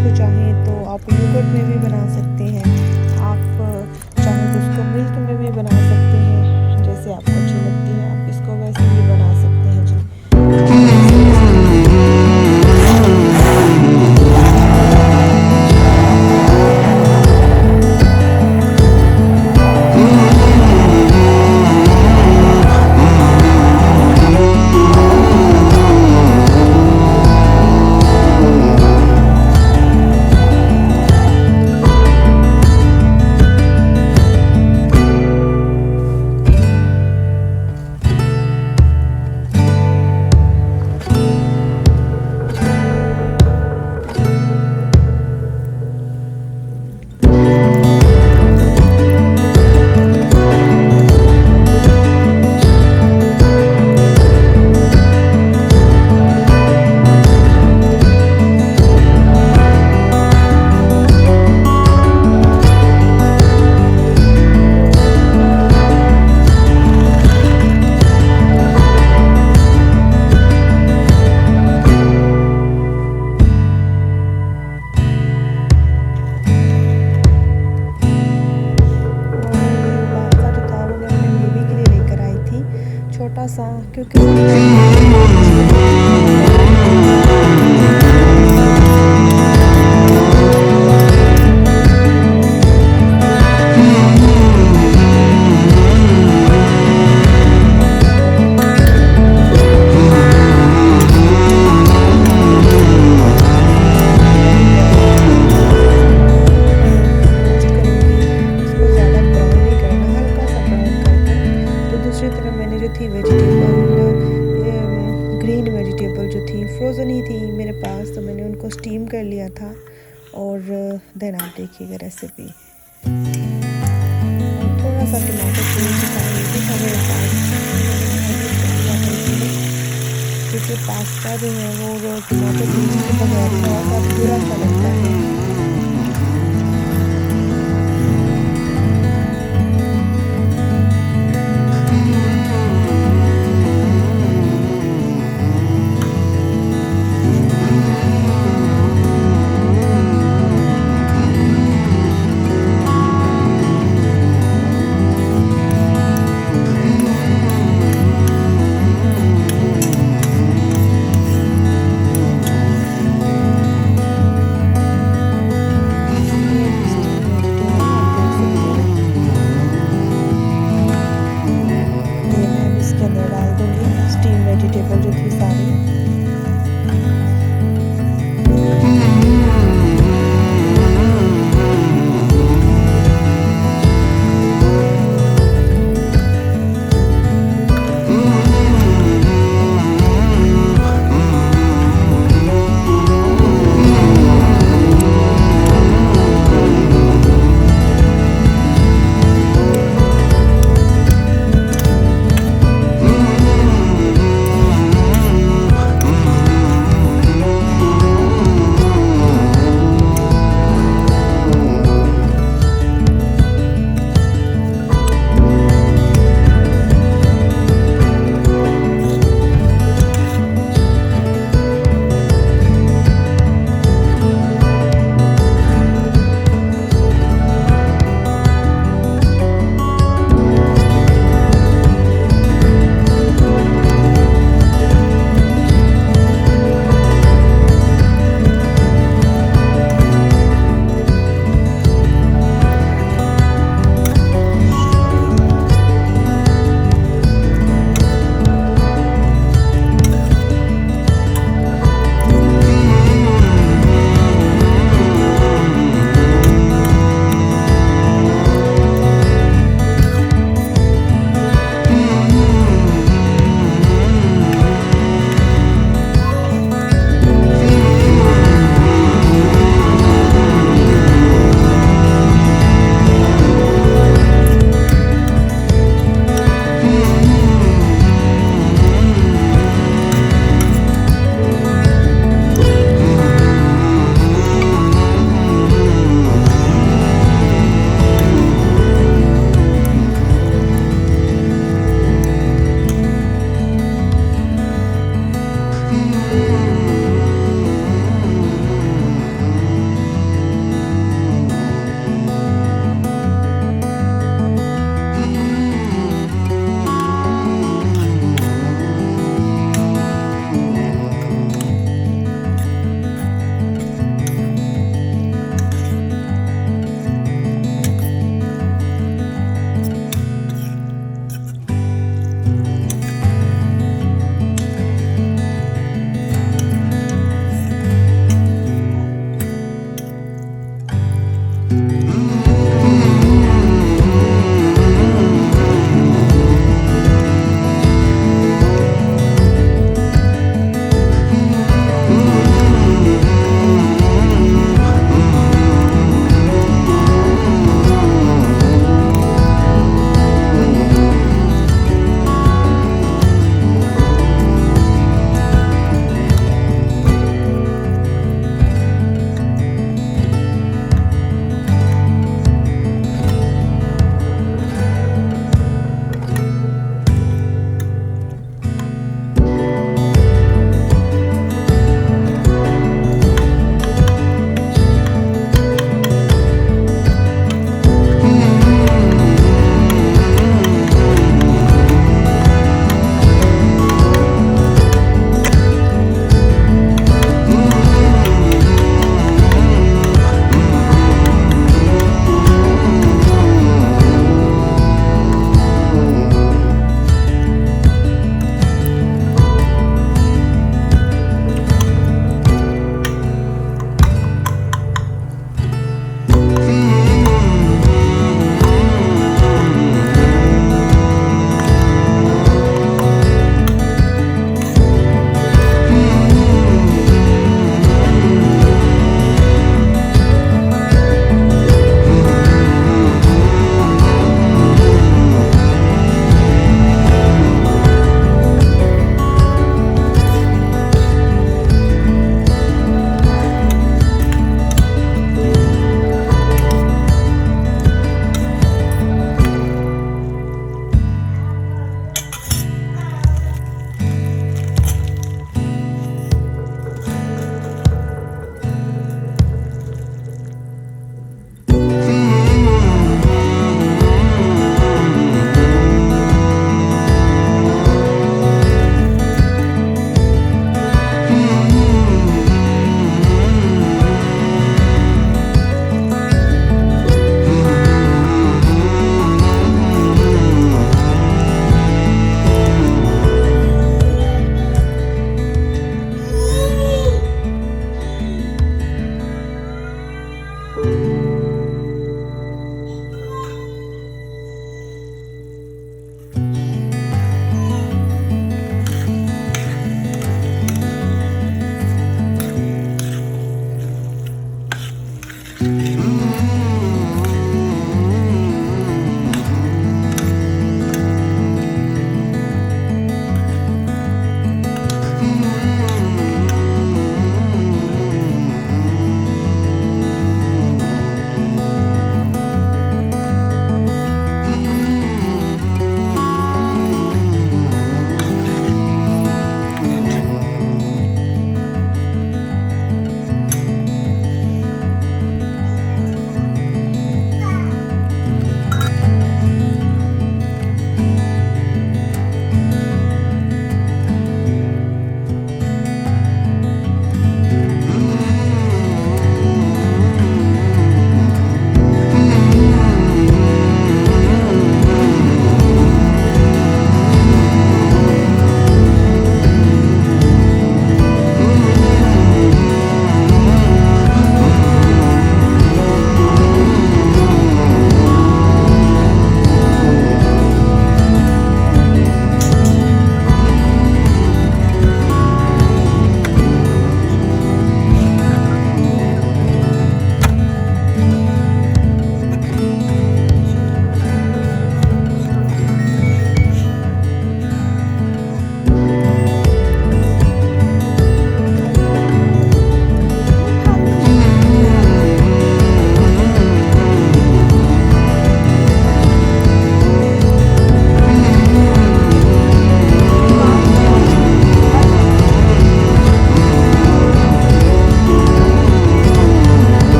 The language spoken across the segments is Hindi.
इसको चाहें तो आप योगर्ट में भी बना सकते हैं, आप चाहें तो इसको मिल्क में भी बना सकते हैं, जैसे आपको अच्छी लगती है आप इसको वैसे भी बना सकते हैं जी। छोटा सा, क्योंकि फ्रोज़न ही थी मेरे पास, तो मैंने उनको स्टीम कर लिया था। और देन आप देखिएगा रेसिपी। थोड़ा सा टमाटर था मेरे पास, क्योंकि पास्ता जो है वो टमाटर के बगैर थोड़ा सा बुरा सा लगता है।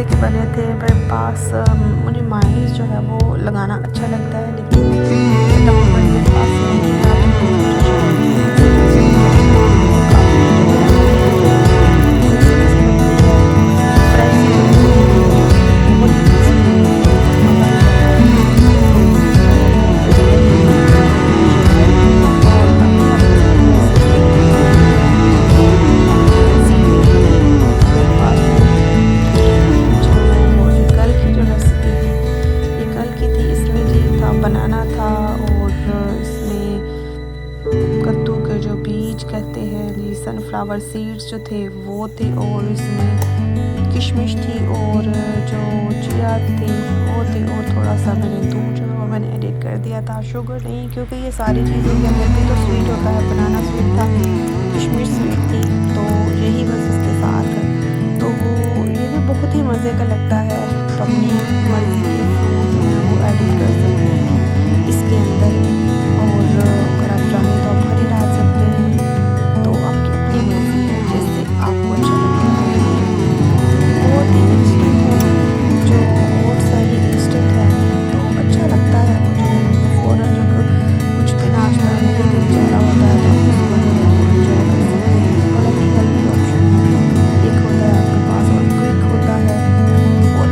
मज़े के बने थे। मेरे पास मुझे मायोनीज़ जो है वो लगाना अच्छा लगता है, लेकिन एट द मोमेंट मेरे पास नहीं है। आप इनको जो है काफ़ी जो है फ्रेश जो बहुत ही मज़ा ही आता है। और अभी आप कल की जो रेसिपी थी, ये कल की थी। इसमें जी था बनाना था, और इसमें कद्दू के जो बीज कहते हैं जी, सनफ्लावर सीड्स जो थे वो थे, और इसमें किशमिश थी, और जो चिया थे वो थे, और थोड़ा सा मैंने दूध जो है वो मैंने एडिट कर दिया था। शुगर नहीं, क्योंकि ये सारी चीज़ों के अंदर भी तो स्वीट होता है। बनाना स्वीट था, किशमिश स्वीट थी, तो यही बस इसके साथ। तो वो ये भी बहुत ही मज़े का लगता है। तो अपनी मर्ज़ी के फ्रूट हैं वो एडिट कर सकते हैं इसके अंदर, और अगर आप चाहें तो आप हरी डाल सकते हैं। तो आपकी अपनी मर्ज़ी है, जैसे आपको अच्छा लगता है। बहुत ही इंस्टेंट है, जो ओट्स है ये इंस्टेंट है, तो अच्छा लगता है मुझे। फ़ौरन जब कुछ भी नाश्ता नहीं दिल चाह रहा होता है तो आप इसको जो है वो एंजॉय कर सकते हैं। बड़ा ही हेल्दी ऑप्शन है। एक होता है आपके पास और क्विक होता है, और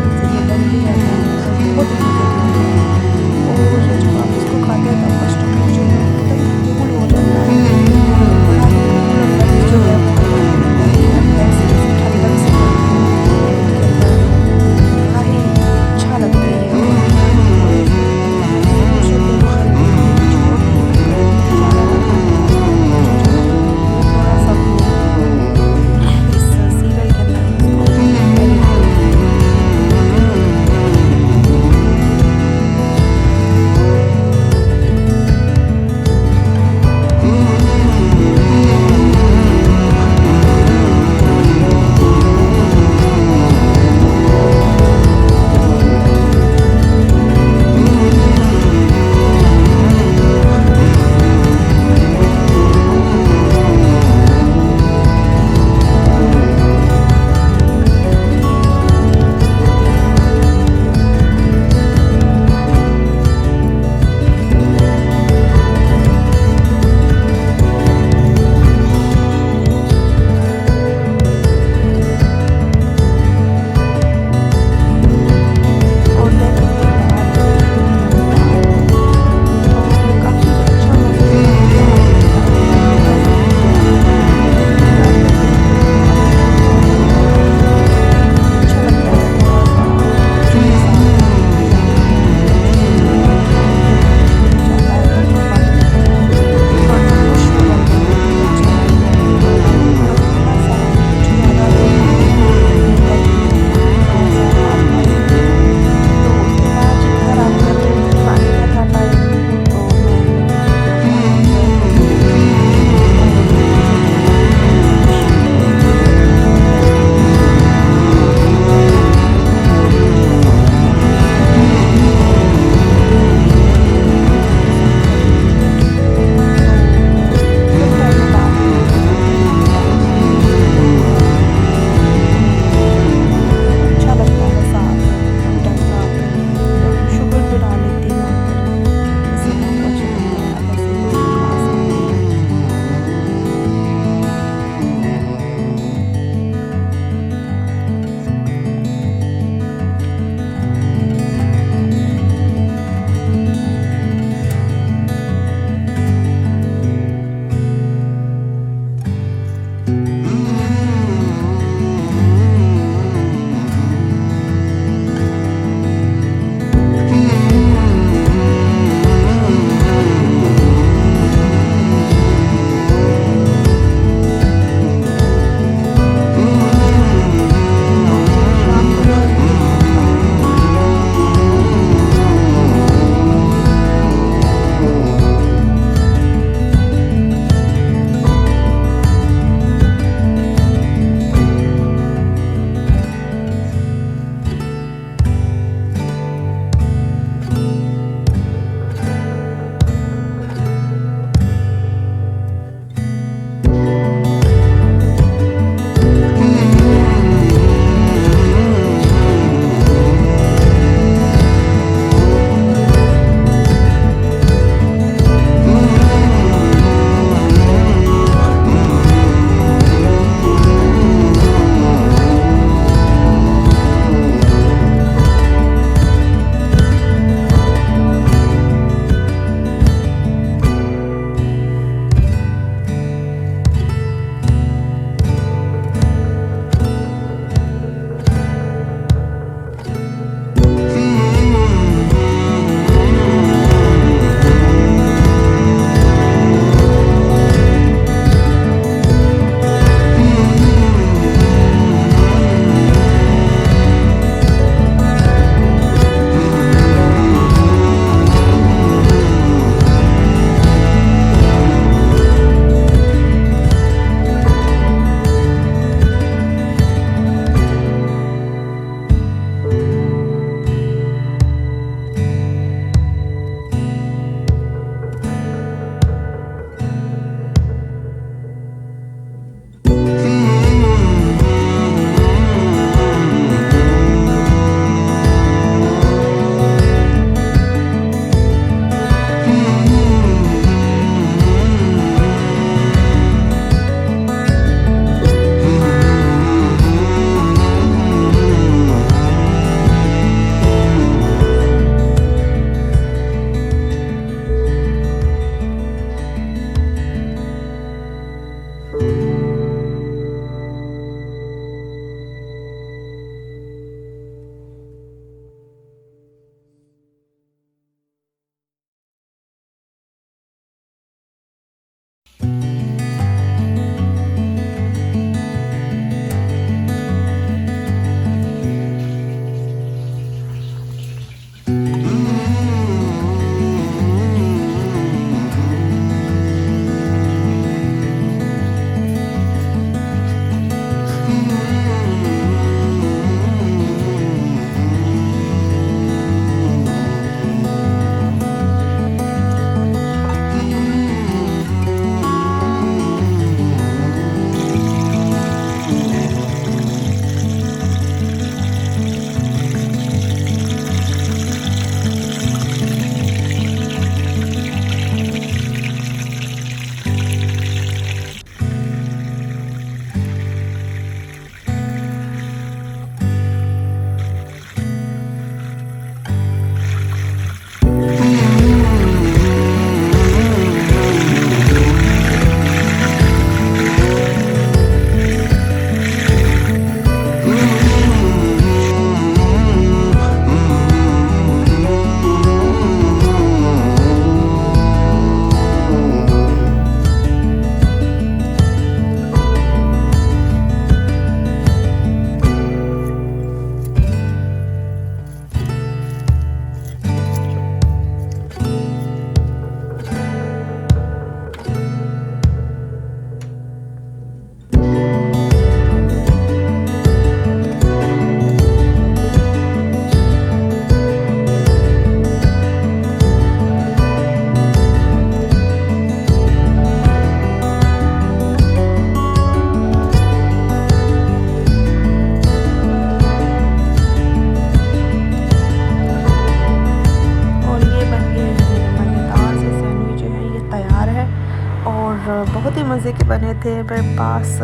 मज़े के बने थे। मेरे पास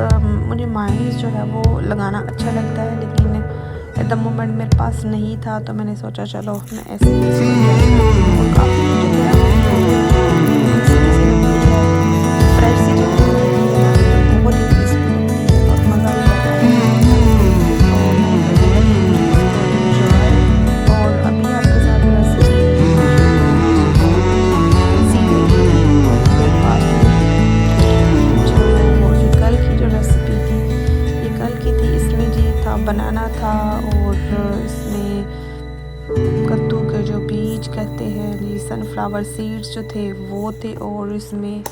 मुझे मायोनीज़ जो है वो लगाना अच्छा लगता है, लेकिन एट द मोमेंट मेरे पास नहीं था, तो मैंने सोचा चलो मैं ऐसे ही इसको ट्राई करती हूँ। और काफ़ी जो है वो क्रिस्पी सी लगती है, फ्रेश सी जब बनती है ना तो बहुत ही क्रिस्पी लगती है और मज़ा भी आता है खाने का। तो मैं करने लगी हूँ इसको एंजॉय। और अभी आपके साथ रेसिपी जो सीरियल की थी ब्रेकफास्ट में, जो ये कल की जो रेसिपी थी ये कल की थी। इसमें जी था बनाना था, और इसमें कद्दू के जो बीज कहते हैं जी, सनफ्लावर सीड्स जो थे वो थे, और इसमें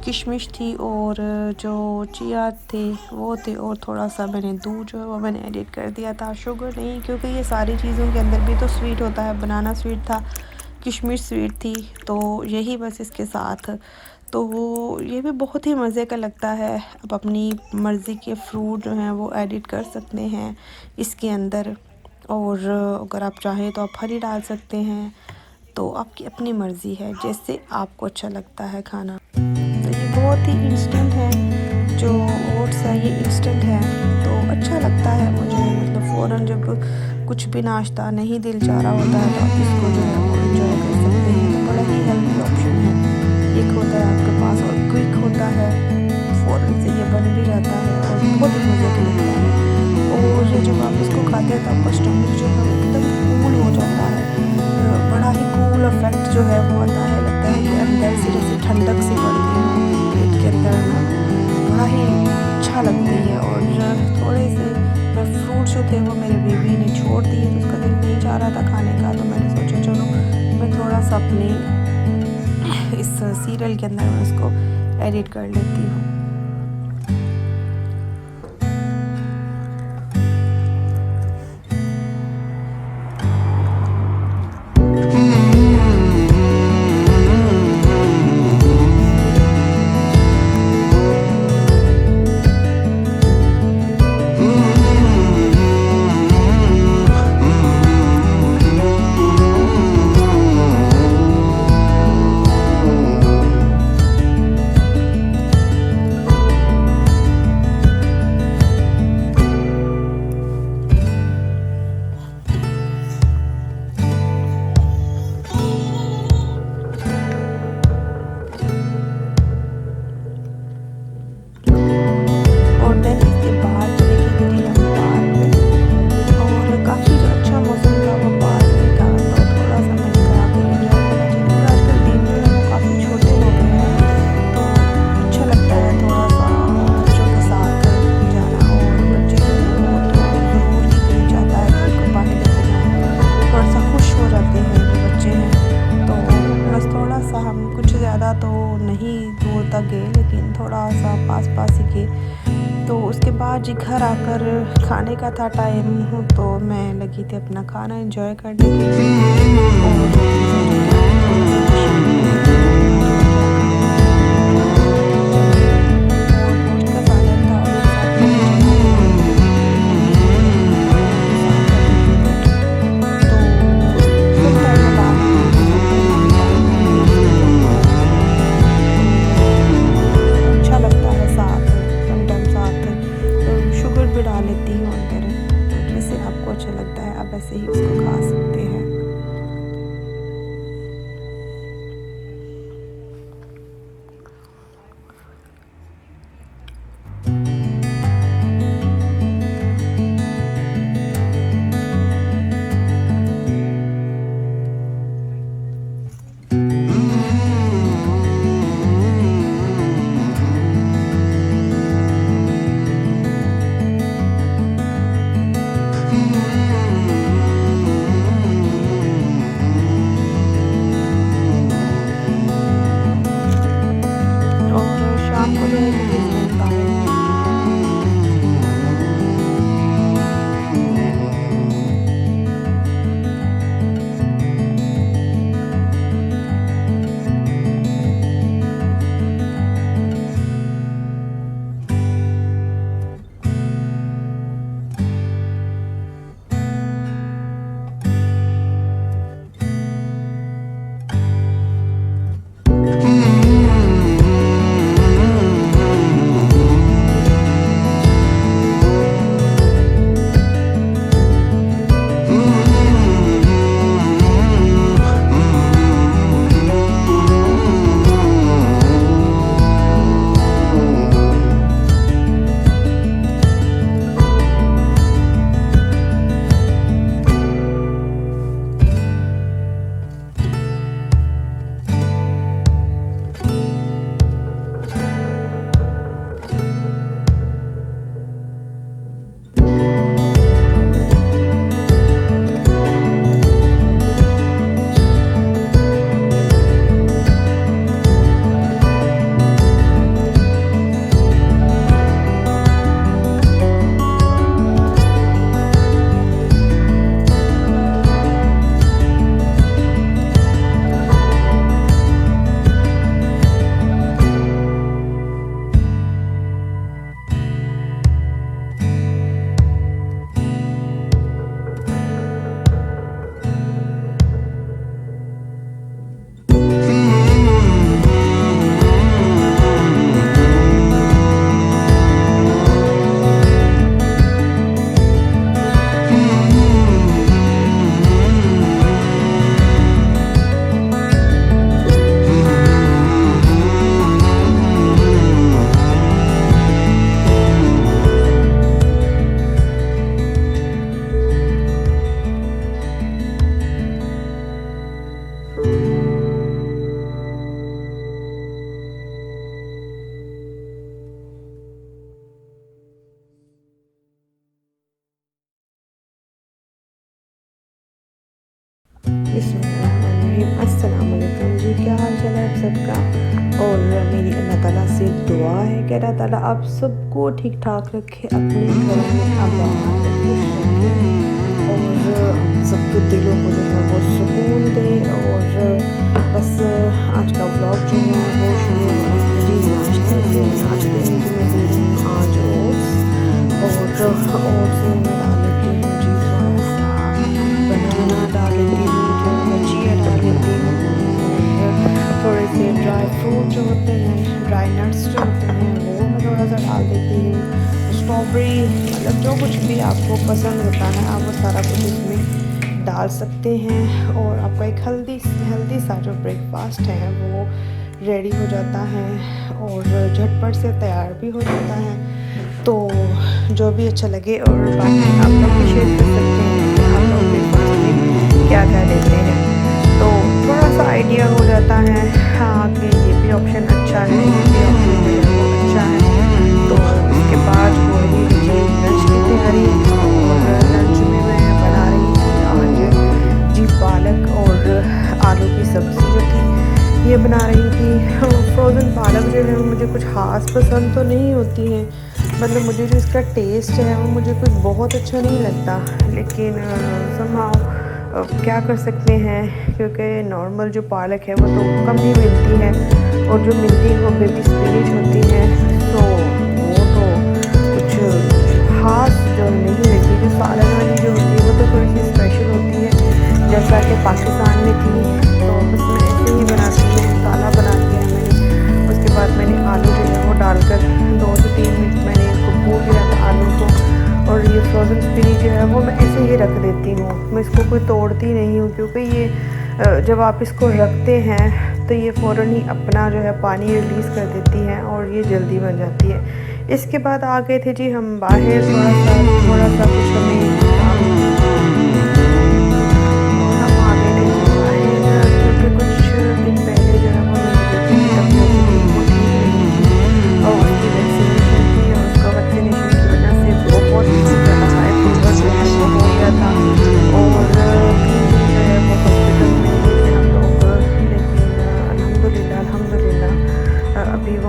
किशमिश थी, और जो चिया थे वो थे, और थोड़ा सा मैंने दूध जो है वो मैंने एडिट कर दिया था, शुगर नहीं, क्योंकि ये सारी चीज़ों के अंदर भी तो स्वीट होता है। बनाना स्वीट था, किशमिश स्वीट थी, तो यही बस इसके साथ। तो वो ये भी बहुत ही मज़े का लगता है। आप अपनी मर्ज़ी के फ्रूट जो हैं वो एडिट कर सकते हैं इसके अंदर, और अगर आप चाहें तो आप हरी डाल सकते हैं। तो आपकी अपनी मर्ज़ी है, जैसे आपको अच्छा लगता है खाना। तो ये बहुत ही इंस्टेंट है, जो ओट्स है ये इंस्टेंट है, तो अच्छा लगता है मुझे। मतलब फ़ौरन जब कुछ भी नाश्ता नहीं दिल चाह रहा होता है तो आप इसको जो है वो एंजॉय कर सकते हैं। तो बड़ा ही हेल्दी ऑप्शन है, एक होता है आपके पास और क्विक होता है, फ़ौरन से ये बन भी जाता है और बहुत ही मज़े का लगता है। और ये जब आप इसको खाते हैं तो आपका स्टमक जो है वो एकदम कूल हो जाता है, बड़ा ही कूल इफेक्ट जो है वो आता है। लगता है कि अंदर से जैसे ठंडक सी पड़ गई हो पेट के अंदर ना, बड़ा ही अच्छा लगती है। और थोड़े से फ्रूट जो थे वो मेरे बेबी ने छोड़ दिए, तो उसका दिल नहीं चाह रहा था खाने का, तो मैंने सोचा चलो मैं थोड़ा सा अपने इस सीरियल के अंदर मैं उसको एडिट कर लेती हूँ। तो नहीं दूर तक गए, लेकिन थोड़ा सा पास पास ही गए। तो उसके बाद जी घर आकर खाने का था टाइम, तो मैं लगी थी अपना खाना एंजॉय करने के अच्छा लगता है, आप ऐसे ही उसको खा सकते हैं। बिस्मिल्लाहिर्रहमानिर्रहीम। अस्सलाम वालेकुम जी, क्या हाल चाल है आप सबका। और मेरी अल्लाह ताला से दुआ है कि अल्लाह ताला आप सबको ठीक ठाक रखे, अपने घरों में आबाद और खुश रखे और सबके दिलों को जो है वो सुकून दे। और बस आज का व्लॉग जो है वो शुरू हो रहा है जी नाश्ते से। नाश्ते में जो मैं दे रही हूँ आज ओट्स में मैं डाल लेती हूँ जी थोड़ा सा बनाना डाल लेती हूँ, थोड़ा चिया डाल लेती हूँ और थोड़े से ड्राई फ्रूट जो होते हैं, ड्राई नट्स जो होते हैं वो मैं थोड़ा सा डाल देती हूँ। स्ट्रॉबेरी, मतलब जो कुछ भी आपको पसंद होता है आप वो सारा कुछ इसमें डाल सकते हैं और आपका एक हेल्दी सा जो ब्रेकफास्ट है वो रेडी हो जाता है और झटपट से तैयार भी हो जाता है। तो जो भी अच्छा लगे और बाकी आप लोग भी शेयर कर सकते हैं कि आप लोग ब्रेकफास्ट में क्या क्या लेते हैं, तो थोड़ा सा आइडिया हो जाता है हाँ कि ये भी ऑप्शन अच्छा है, ये भी ऑप्शन जो है वो अच्छा है। तो उसके बाद हो रही है लंच की तैयारी और लंच में मैं बना रही थी आज जी पालक और आलू की सब्ज़ी जो थी ये बना रही थी। फ्रोज़न पालक जो है वो मुझे कुछ ख़ास पसंद तो नहीं होती है, मतलब मुझे जो इसका टेस्ट है वो मुझे कुछ बहुत अच्छा नहीं लगता, लेकिन समहाउ क्या कर सकते हैं क्योंकि नॉर्मल जो पालक है वो तो कम ही मिलती है और जो मिलती है वो बेबी स्पिनच होती है, तो वो तो कुछ ख़ास जो नहीं लगती। जो सालन वाली जो होती है वो तो थोड़ी सी स्पेशल होती है, जैसा कि पाकिस्तान में थी। तो बस मैं ऐसे ही बनाती हूँ, मसाला बना दिया है मैंने, उसके बाद मैंने आलू जो है वो डालकर 2 से 3 मिनट मैंने इसको भून लिया था आलू को। और ये फ्रोज़न स्पिनच जो है वो मैं ऐसे ही रख देती हूँ, मैं इसको कोई तोड़ती नहीं हूँ क्योंकि ये जब आप इसको रखते हैं तो ये फ़ौरन ही अपना जो है पानी रिलीज़ कर देती है और ये जल्दी बन जाती है। इसके बाद आ गए थे जी हम बाहर, थोड़ा सा कुछ हमें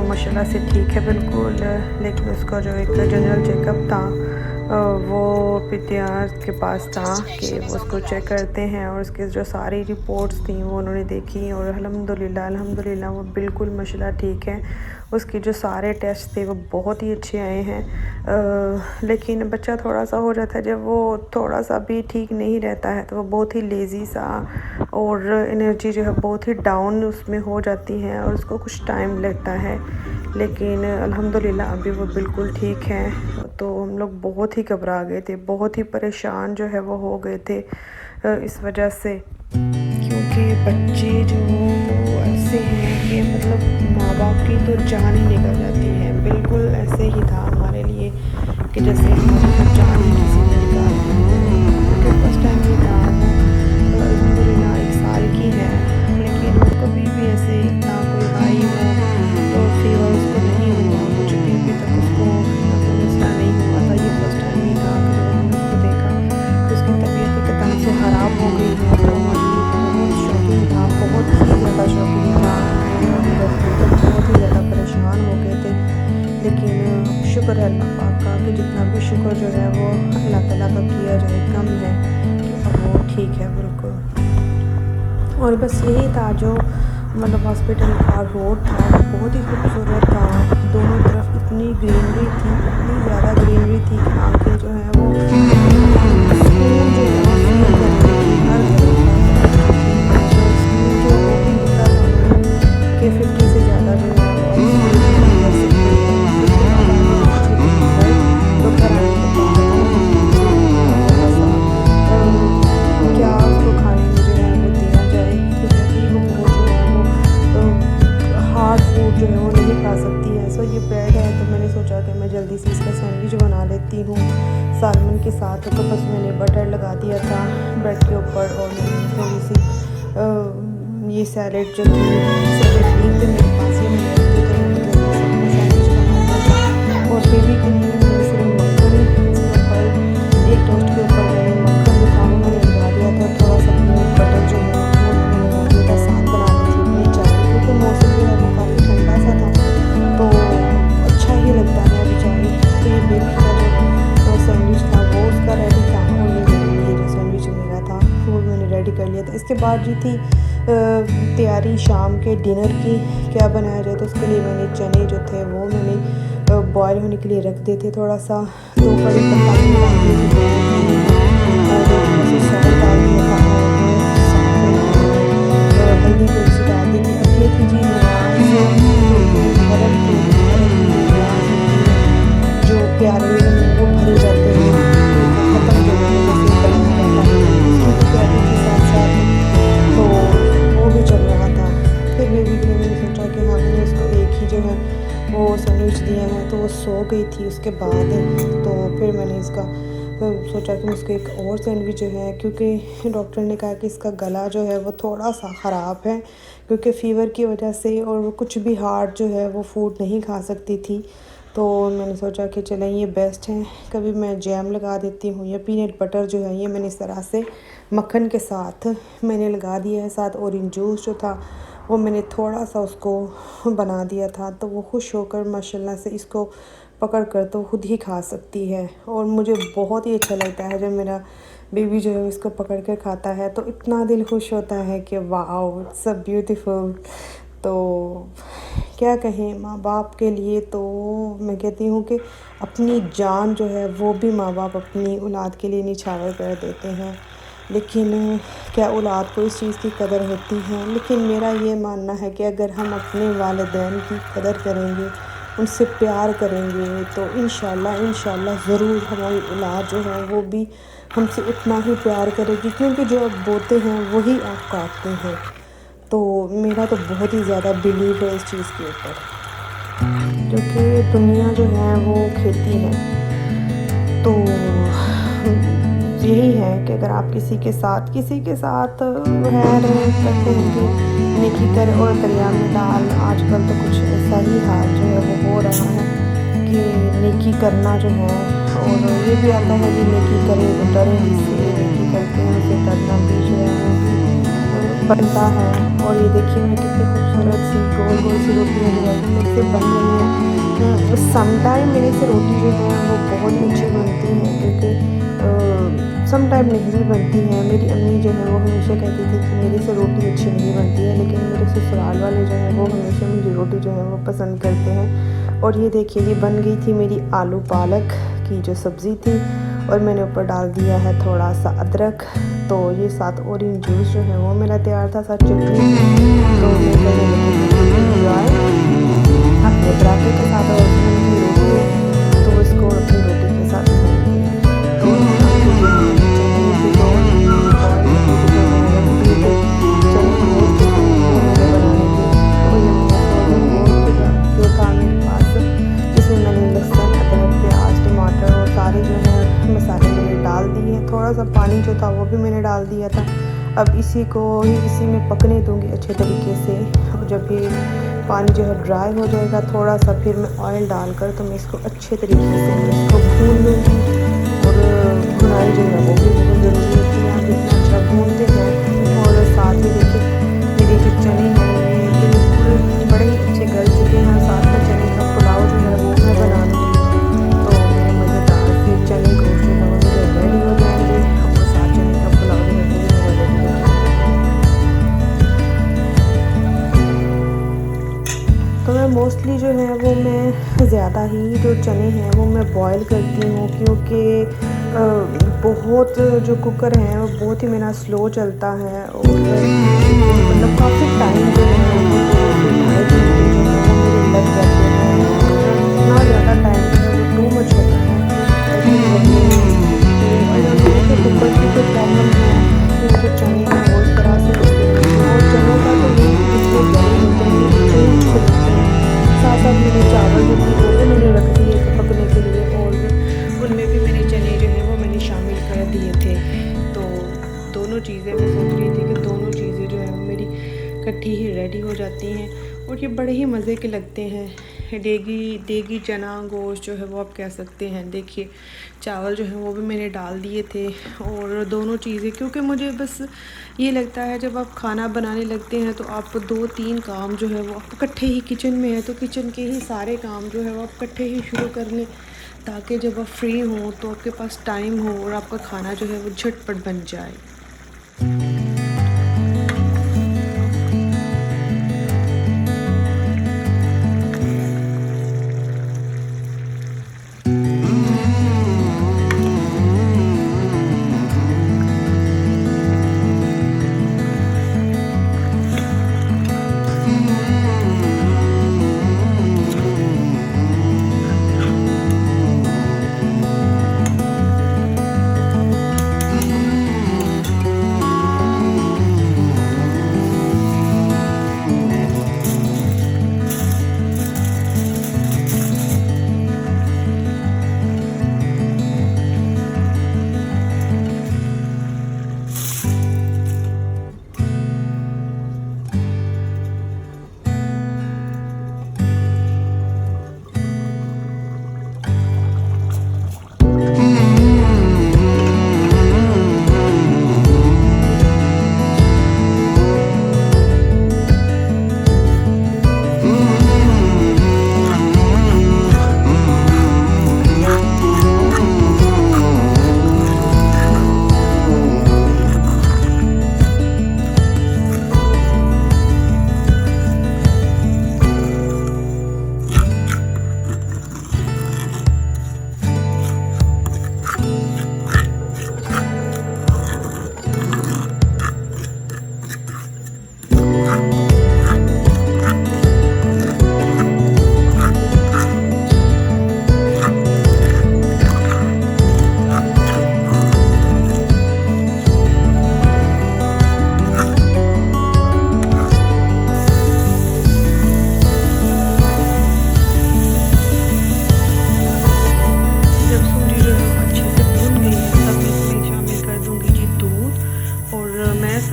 माशाल्लाह से ठीक है बिल्कुल, लेकिन उसका जो एक जनरल चेकअप था वो पीटीआर के पास था कि वो उसको चेक करते हैं और उसके जो सारी रिपोर्ट्स थी वो उन्होंने देखी और अल्हम्दुलिल्लाह वो बिल्कुल माशाल्लाह ठीक है। उसके जो सारे टेस्ट थे वो बहुत ही अच्छे आए हैं, लेकिन बच्चा थोड़ा सा हो जाता है जब वो थोड़ा सा भी ठीक नहीं रहता है तो वो बहुत ही लेज़ी सा और एनर्जी जो है बहुत ही डाउन उसमें हो जाती है और उसको कुछ टाइम लगता है, लेकिन अल्हम्दुलिल्लाह अभी वो बिल्कुल ठीक है। तो हम लोग बहुत ही घबरा गए थे, बहुत ही परेशान जो है वो हो गए थे इस वजह से, क्योंकि बच्चे जो ऐसे हैं कि मतलब माँ बाप की तो जान ही निकल जाती है। बिल्कुल ऐसे ही था हमारे लिए कि जैसे हमारी जान ही किसी ने निकाल दी। फर्स्ट टाइम ये था, अल्हम्दुलिल्लाह 1 साल की है, लेकिन वो कभी भी ऐसे इतना कोई हाई हो तो फीवर उसको नहीं हुआ, कुछ भी अभी तक उसको मसला नहीं हुआ था। ये फर्स्ट टाइम ही था कि जब हमने उसको देखा तो उसकी तबीयत एकदम से ख़राब हो गई है। तो हमारे लिए बहुत शौकीन था, बहुत ही ज़्यादा शौकीन था, बहुत ही ज़्यादा परेशान हो गए थे, लेकिन शुक्र है अल्लाह पाक का कि जितना भी शुक्र जो है वो अल्लाह ताला का किया जाए कम है कि अब वो ठीक है बिल्कुल। और बस यही था जो मतलब हॉस्पिटल का रोड था वो बहुत ही खूबसूरत था, दोनों तरफ इतनी ग्रीनरी थी, इतनी ज़्यादा ग्रीनरी थी कि आंखें जो है वो स्कूल जो है वो फील करती थी हर तरफ जो भी लिखा था कि 50 से ज़्यादा जो है तो क्या उसको खाने में जो है वो दिया जाए, क्योंकि वो जो है वो हार्ड फूड जो है वो नहीं खा सकती है। सो ये ब्रेड है तो मैंने सोचा कि मैं जल्दी से इसका सैंडविच बना लेती हूँ सालमन के साथ। तो बस मैंने बटर लगा दिया था ब्रेड के ऊपर और मैंने थोड़ी सी ये सैलेड जो थी सैलेड ली थी मेरे पास, ये मैंने सैंडविच बनाया था। और बेबी के लिए मैंने सिर्फ मक्खन इसके ऊपर एक टोस्ट के ऊपर मैंने मक्खन जो था वो मैंने लगा दिया था, थोड़ा सा बटर जो इसके बाद जी थी तैयारी शाम के डिनर की, क्या बनाया जाए। तो उसके लिए मैंने चने जो थे वो मैंने बॉयल होने के लिए रख दिए थे। थोड़ा सा 2 कड़ी पत्ता मैंने डाल दिए थे, और थोड़ा सा सॉल्ट डाल दिया था, और साथ में हल्दी थोड़ी सी डाल दी थी। अब ये थी जी न्याज, जो प्यारे वो भरे जाते हैं, ख़त्म जो है जैसे बनाया जाता है, उसकी भी तैयारी थी साथ साथ, तो वो भी चल रहा था। फिर बेबी के लिए मैंने सोचा कि हाँ मैंने उसको एक ही जो है वो सैंडविच दिया है, तो वो सो गई थी उसके बाद। तो फिर मैंने इसका सोचा कि उसको एक और सैंडविच जो है, क्योंकि डॉक्टर ने कहा कि इसका गला जो है वो थोड़ा सा ख़राब है क्योंकि फ़ीवर की वजह से, और वो कुछ भी हार्ड जो है वो फूड नहीं खा सकती थी। तो मैंने सोचा कि चलें ये बेस्ट है, कभी मैं जैम लगा देती हूँ या पीनट बटर जो है, ये मैंने इस तरह से मक्खन के साथ मैंने लगा दिया है। साथ ऑरेंज जूस जो था वो मैंने थोड़ा सा उसको बना दिया था, तो वो खुश होकर माशाल्लाह से इसको पकड़ कर तो खुद ही खा सकती है। और मुझे बहुत ही अच्छा लगता है जब मेरा बेबी जो है इसको पकड़ कर खाता है, तो इतना दिल खुश होता है कि वाओ इट्स अ ब्यूटीफुल। तो क्या कहें, माँ बाप के लिए तो मैं कहती हूँ कि अपनी जान जो है वो भी माँ बाप अपनी औलाद के लिए निछावर कर देते हैं। लेकिन क्या औलाद को इस चीज़ की कदर होती है? लेकिन मेरा ये मानना है कि अगर हम अपने वालिदैन की कदर करेंगे, उनसे प्यार करेंगे, तो इंशाल्लाह ज़रूर हमारी औलाद जो है वो भी हमसे उतना ही प्यार करेगी, क्योंकि जो आप बोते हैं वही आप काटते हैं। तो मेरा तो बहुत ही ज़्यादा बिलीव है इस चीज़ के ऊपर, क्योंकि दुनिया जो है वो खेती है। तो यही है कि अगर आप किसी के साथ खैर कहते हैं कि नेकी करे और दरिया में डाल, आजकल तो कुछ ऐसा ही हाल जो है वो हो रहा है कि नेकी करना जो है, और ये भी आता है कि नेकी करे तो डरे, इसलिए नेकी करते हैं उसे डरना भी जो है वो भी बनता है। और ये देखिए मैं कितनी खूबसूरत सी गोल गोल सी रोटियाँ जो है मेरे से बन रही हैं। समटाइम मेरे से रोटी जो है वो बहुत अच्छी बनती है, क्योंकि समटाइम नहीं भी बनती हैं। मेरी अम्मी जो है वो हमेशा कहती थी कि मेरे से रोटी अच्छी नहीं बनती है, लेकिन मेरे ससुराल वाले जो हैं वो हमेशा मेरी रोटी जो है वो पसंद करते हैं। और ये देखिए ये बन गई थी मेरी आलू पालक की जो सब्ज़ी थी, और मैंने ऊपर डाल दिया है थोड़ा सा अदरक। तो ये साथ ऑरेंज जूस जो है वो मेरा तैयार था, साथ चटनी। तो मैं करने लगी एंजॉय अपने पराठे के साथ, और उसमें रोटी है तो इसको अपनी रोटी के साथ थोड़ा सा पानी जो था वो भी मैंने डाल दिया था। अब इसी में पकने दूंगी अच्छे तरीके से। अब जब ये पानी जो है ड्राई हो जाएगा थोड़ा सा, फिर मैं ऑयल डालकर तो मैं इसको अच्छे तरीके से इसको भून लूँगी। और भुनाई जो है वो भी बहुत ज़रूरी होती है, आप इतना अच्छा भूनते हैं। और साथ ही देखिए मेरे जो चने हैं ये बिल्कुल बड़े ही अच्छे गल चुके हैं। साथ में चने का पुलाव जो है वो मैं बना लूँगी, तो मेरे मज़ेदार से चने को जो है वो मेरे रेडी हो जाएंगे, और साथ चने का पुलाव जो है वो भी मेरा रेडी हो जाएगा। तो मैं मोस्टली जो है वो मैं ज़्यादा ही जो चने हैं वो मैं बॉईल करती हूँ, क्योंकि बहुत जो कुकर है वो बहुत ही मेरा स्लो चलता है, और मतलब काफ़ी टाइम जो है वो 2 से ढाई घंटे जो है वो मेरे लग जाते हैं। इतना ज़्यादा टाइम जो है वो टू मच होता है। लेकिन कुकर की जो प्रॉब्लम है कि जो चने हैं वो इस तरह से होते हैं, और चनों का तो ये जितने बड़े होते हैं उतने ही अच्छे लगते हैं। साथ साथ मेरे चावल जो थे वो भी मैंने रख दिए पकने के लिए, और उनमें भी मैंने चने जो हैं वो मैंने शामिल कर दिए थे। तो दोनों चीज़ें मैं सोच रही थी कि दोनों चीज़ें जो है मेरी इकट्ठी ही रेडी हो जाती हैं, और ये बड़े ही मज़े के लगते हैं। देगी चना गोश्त जो है वो आप कह सकते हैं। देखिए चावल जो है वो भी मैंने डाल दिए थे, और दोनों चीज़ें, क्योंकि मुझे बस ये लगता है जब आप खाना बनाने लगते हैं तो आप 2-3 काम जो है वो आप इकट्ठे ही, किचन में है तो किचन के ही सारे काम जो है वो आप इकट्ठे ही शुरू कर लें, ताकि जब आप फ्री हों तो आपके पास टाइम हो और आपका खाना जो है वो झटपट बन जाए।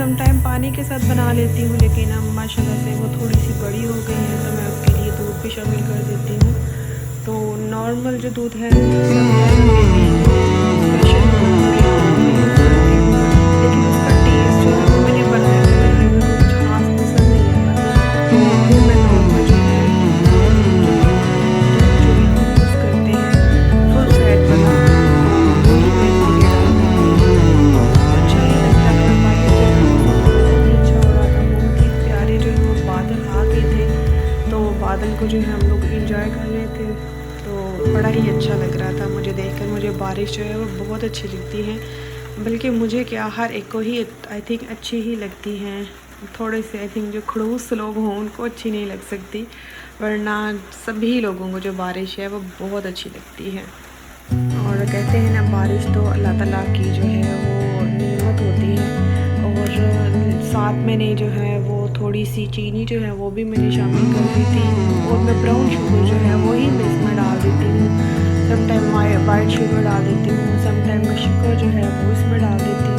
सम टाइम पानी के साथ बना लेती हूँ, लेकिन अब माशाल्लाह से वो थोड़ी सी बड़ी हो गई है तो मैं उसके लिए दूध भी शामिल कर देती हूँ। तो नॉर्मल जो दूध है समटाइम बेबी स्पेशल थोड़ी और भी यूज़ करती हूँ, लेकिन उसका टेस्ट जो है वो मैंने बनाया तो मेरे घर में कुछ खास पसंद नहीं आया। तो फिर मैं नॉर्मल जो है दूध जो हम यूज़ करते हैं फुल फैट वाला, तो वही मैं इसके लिए डाल देती हूँ। तो अच्छा ही लगता है। और बाहर जो है मौसम बहुत ही अच्छा हो रहा था, बहुत ही प्यारे जो है वो बादल आ गए थे, तो बादल को जो है हम लोग इंजॉय कर रहे थे। तो बड़ा ही अच्छा लग रहा था मुझे देखकर। मुझे बारिश जो है वो बहुत अच्छी लगती है, बल्कि मुझे क्या हर एक को ही आई थिंक अच्छी ही लगती हैं। थोड़े से आई थिंक जो खड़ूस लोग हों उनको अच्छी नहीं लग सकती, वरना सभी लोगों को जो बारिश है वो बहुत अच्छी लगती है। और कहते हैं ना बारिश तो अल्लाह ताला की जो है वो नेमत होती है। और साथ मैंने जो है वो थोड़ी सी चीनी जो है वो भी मैंने शामिल कर दी थी, और मैं ब्राउन शुगर जो है वही मैं इसमें डाल देती हूँ। सम टाइम वाइट शुगर डाल देती हूँ, सम टाइम मैं शुगर जो है वो इसमें डाल देती हूँ।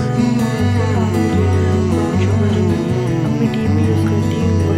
और मुझे जो है ब्राउन शुगर जो मैं अपनी टी में यूज़ करती हूँ वो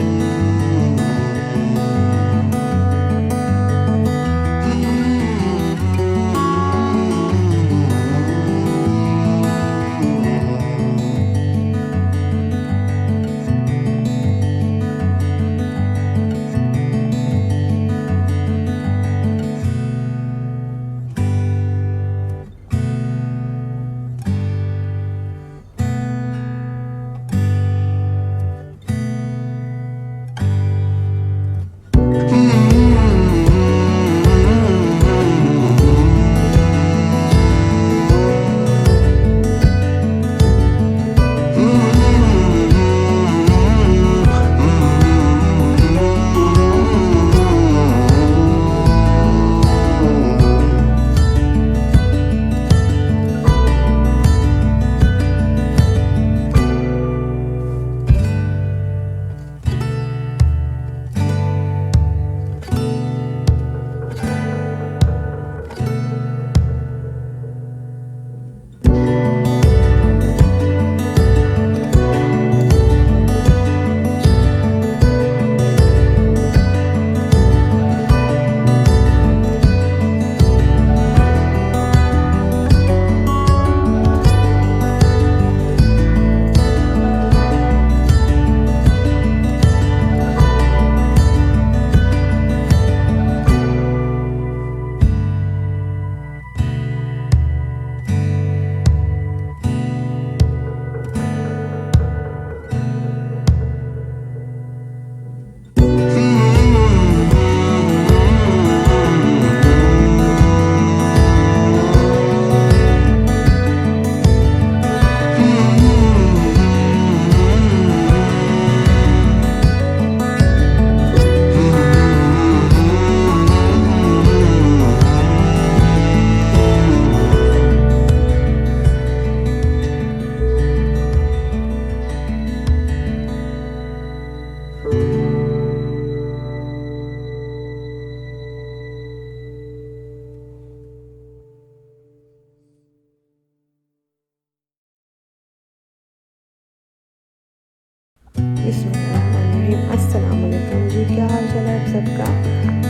अस्सलामुअलैकुम जी, क्या हाल चाल है आप सबका।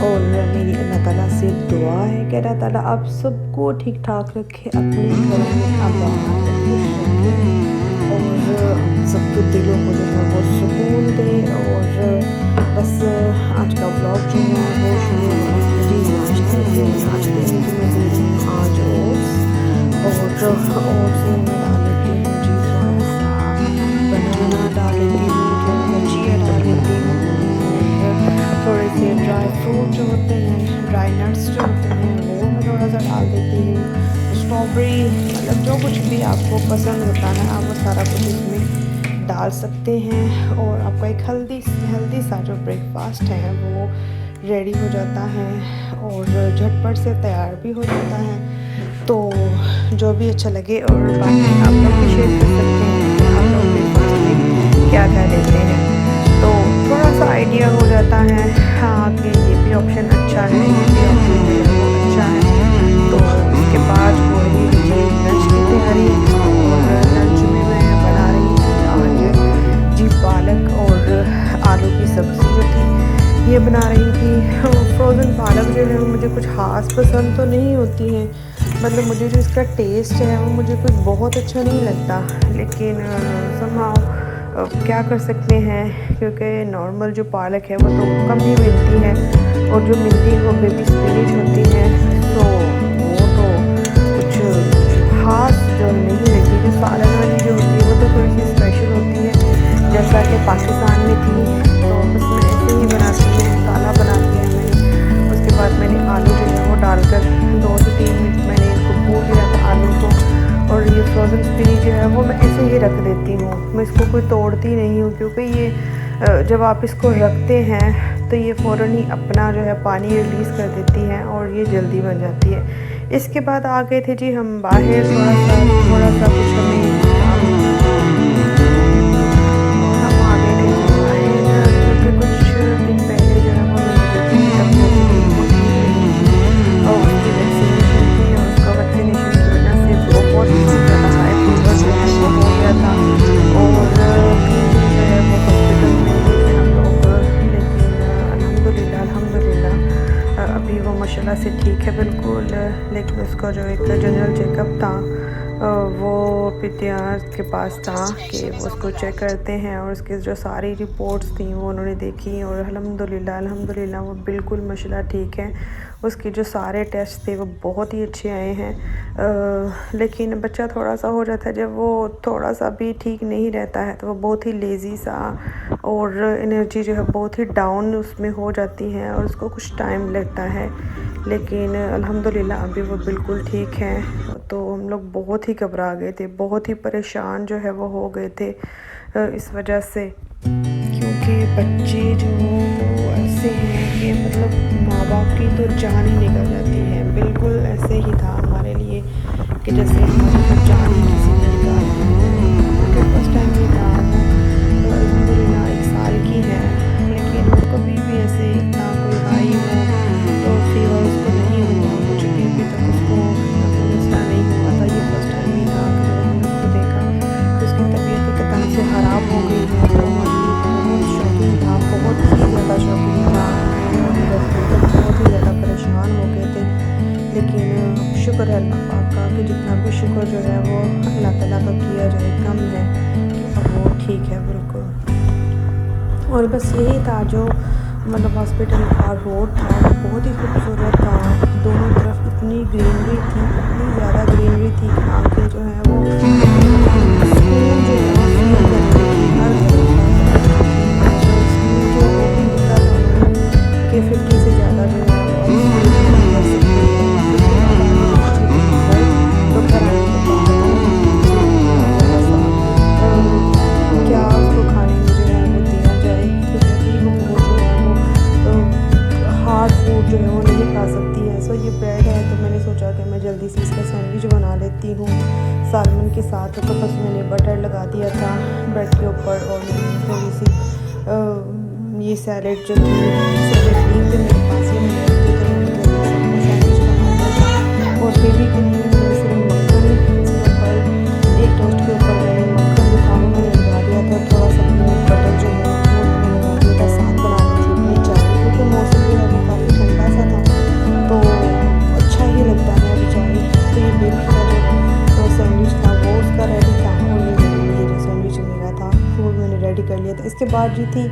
और मेरी अल्लाह ताला से दुआ है कि अल्लाह ताला आप सबको ठीक ठाक रखे, अपने घरों में आबाद रखे और सबके दिलों को जो है वो सुकून दे। और बस आज का व्लॉग जो है वो शुरू होना जी नाश्ते में जो मैं दे रही हूँ आज ओट्स में डाल लेती हूँ जी, थोड़ा सा बनाना डाल लेती हूँ, थोड़ा चिया डाल लेती हूँ, थोड़े से ड्राई फ्रूट जो होते हैं, ड्राई नट्स जो होते हैं वो मैं थोड़ा सा डाल देती हूँ, स्ट्रॉबेरी, मतलब जो कुछ भी आपको पसंद होता है आप वो सारा कुछ इसमें डाल सकते हैं। और आपका एक हेल्दी सा जो ब्रेकफास्ट है वो रेडी हो जाता है और झटपट से तैयार भी हो जाता है। तो जो भी अच्छा लगे, और बाकी आप लोग भी शेयर कर सकते हैं कि आप लोग ब्रेकफास्ट में क्या क्या लेते हैं, तो थोड़ा सा आइडिया हो जाता है हाँ कि ये भी ऑप्शन अच्छा है, ये भी ऑप्शन जो है वो अच्छा है। तो इसके बाद हो रही है लंच की तैयारी, और लंच में मैं बना रही हूँ आज ख़ास पसंद तो नहीं होती हैं, मतलब मुझे जो इसका टेस्ट है वो मुझे कुछ बहुत अच्छा नहीं लगता, लेकिन समहाउ क्या कर सकते हैं, क्योंकि नॉर्मल जो पालक है वो तो कम ही मिलती है और जो मिलती है वो बेबी स्पिनच होती है, तो वो तो कुछ ख़ास जो नहीं लगती। जो सालन वाली जो होती है वो तो थोड़ी सी स्पेशल होती है, जैसा कि पाकिस्तान में थी, तो बस मैं ऐसे ही बनाती हूँ, मसाला बना दिया मैंने, उसके बाद मैंने आलू जो है वो डालकर 2 से 3 मिनट मैंने इसको भून लिया था आलू को, और ये फ्रोज़न स्पिनच जो है वो मैं ऐसे ही रख देती हूँ, मैं इसको कोई तोड़ती नहीं हूँ, क्योंकि ये जब आप इसको रखते हैं तो ये फ़ौरन ही अपना जो है पानी रिलीज़ कर देती हैं और ये जल्दी बन जाती है। इसके बाद आ गए थे जी हम बाहर, थोड़ा सा कुछ हमें काम, और हम आ गए थे जी बाहर, क्योंकि कुछ दिन पहले जो है वो मेरी तबीयत वो ठीक नहीं थी और उसकी वैक्सीनेशन थी, और उसका वैक्सीनेशन की वजह से बहुत ज़्यादा हाई फीवर जो है वो हो गया था, और 3 दिन जो है वो हॉस्पिटल में गए थे हम लोग, लेकिन अल्हम्दुलिल्लाह अभी वो माशाल्लाह से ठीक है बिल्कुल। लेकिन उसका जो एक जनरल चेकअप था वो पीटीआर के पास था कि वो उसको चेक करते हैं, और उसकी जो सारी रिपोर्ट्स थी वो उन्होंने देखी, और अल्हम्दुलिल्लाह वो बिल्कुल माशाल्लाह ठीक है। उसके जो सारे टेस्ट थे वो बहुत ही अच्छे आए हैं, लेकिन बच्चा थोड़ा सा हो जाता है, जब वो थोड़ा सा भी ठीक नहीं रहता है तो वो बहुत ही लेज़ी सा और एनर्जी जो है बहुत ही डाउन उसमें हो जाती है, और उसको कुछ टाइम लगता है, लेकिन अल्हम्दुलिल्लाह अभी वो बिल्कुल ठीक है। तो हम लोग बहुत ही घबरा गए थे, बहुत ही परेशान जो है वो हो गए थे इस वजह से, क्योंकि बच्चे जो वो ऐसे हैं कि मतलब माँ बाप की तो जान ही निकल जाती है, बिल्कुल ऐसे ही था हमारे लिए कि जैसे हमारी तो जान ही किसी ने निकाल दी है। क्योंकि फर्स्ट टाइम ये था वो अल्हम्दुलिल्लाह 1 साल की है, लेकिन वो कभी भी ऐसे इतना कोई हाई हो तो फीवर उसको नहीं हुआ, कुछ भी अभी तक उसको मसला नहीं हुआ था। ये फर्स्ट टाइम ही था कि जब हमने उसको देखा कि उसकी तबीयत एकदम से ख़राब हो गई है, तो हमारे लिए बहुत शॉकिंग था, बहुत ही ज़्यादा शॉकिंग था, बहुत ही ज़्यादा परेशान हो गए थे। लेकिन शुक्र है अल्लाह पाक का कि जितना भी शुक्र जो है वो अल्लाह ताला का किया जाए कम है, कि अब वो ठीक है बिल्कुल। और बस यही था जो मतलब हॉस्पिटल का रोड था वो बहुत ही खूबसूरत था, दोनों तरफ इतनी ग्रीनरी थी, इतनी ज़्यादा ग्रीनरी थी कि आंखें जो है वो सुकून जो है वो फील करती थी हर तरफ, जो वो भी लिखा था उन्होंने कि 50 से ज़्यादा जो है वो ऑक्सीजन कर सकती है। तो घर आने के बाद क्या उसको खाने में जो है वो दिया जाए, क्योंकि अभी वो जो है वो हार्ड फूड जो है वो नहीं खा सकती है। सो ये ब्रेड है, तो मैंने सोचा कि मैं जल्दी से इसका सैंडविच बना लेती हूँ सालमन के साथ, तो बस मैंने बटर लगा दिया था ब्रेड के ऊपर, और मैंने थोड़ी सी ये सैलेड जो थी सैलेड लीफ थे मेरे पास, ये मैंने रख दी, तो मैंने जल्दी से अपना सैंडविच बना दिया था। और बेबी के लिए मैंने सिर्फ मक्खन इसके ऊपर, एक टोस्ट के ऊपर मैंने मक्खन जो था वो मैंने लगा दिया था, थोड़ा सा बटर जो है वो मैंने लगा दिया था, साथ बना ली थी अपनी चाय, क्योंकि मौसम जो है वो काफ़ी ठंडा सा था, तो अच्छा ही लगता है अभी चाय। तो ये बेबी का जो सैंडविच था वो उसका रेडी था, और ये मेरे लिए जो सैंडविच मेरा था वो मैंने रेडी कर लिया था। इसके बाद जी थी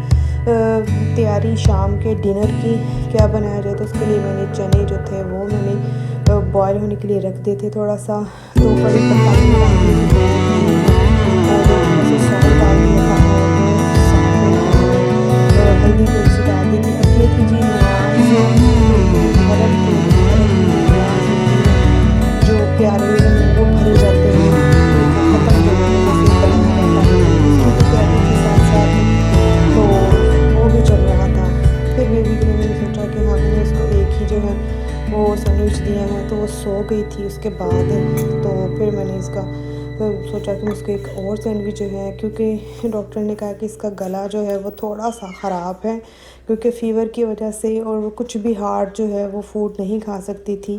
तैयारी शाम के डिनर की, क्या बनाया जाए, तो उसके लिए मैंने चने जो थे वो मैंने बॉयल होने के लिए रख दिए थे, थोड़ा सा 2 कड़ी पत्ता भी डाल दिए थे, और थोड़ा सा सॉल्ट डाल दिया था, और साथ में हल्दी थोड़ी सी डाल दी थी। अब ये थी जी न्याज, अरब थे, जो प्यारे वो भरे जाते हैं, ख़त्म जो है बस ये करना रहता है, उसकी भी तैयारी थी साथ साथ, तो वो भी चल रहा था। फिर बेबी के लिए मैंने सोचा कि हाँ मैंने उसको एक ही जो है वो सैंडविच दिया है, तो वो सो गई थी उसके बाद, तो फिर मैंने इसका तो सोचा कि उसको एक और सैंडविच जो है, क्योंकि डॉक्टर ने कहा कि इसका गला जो है वो थोड़ा सा ख़राब है, क्योंकि फ़ीवर की वजह से, और वो कुछ भी हार्ड जो है वो फूड नहीं खा सकती थी।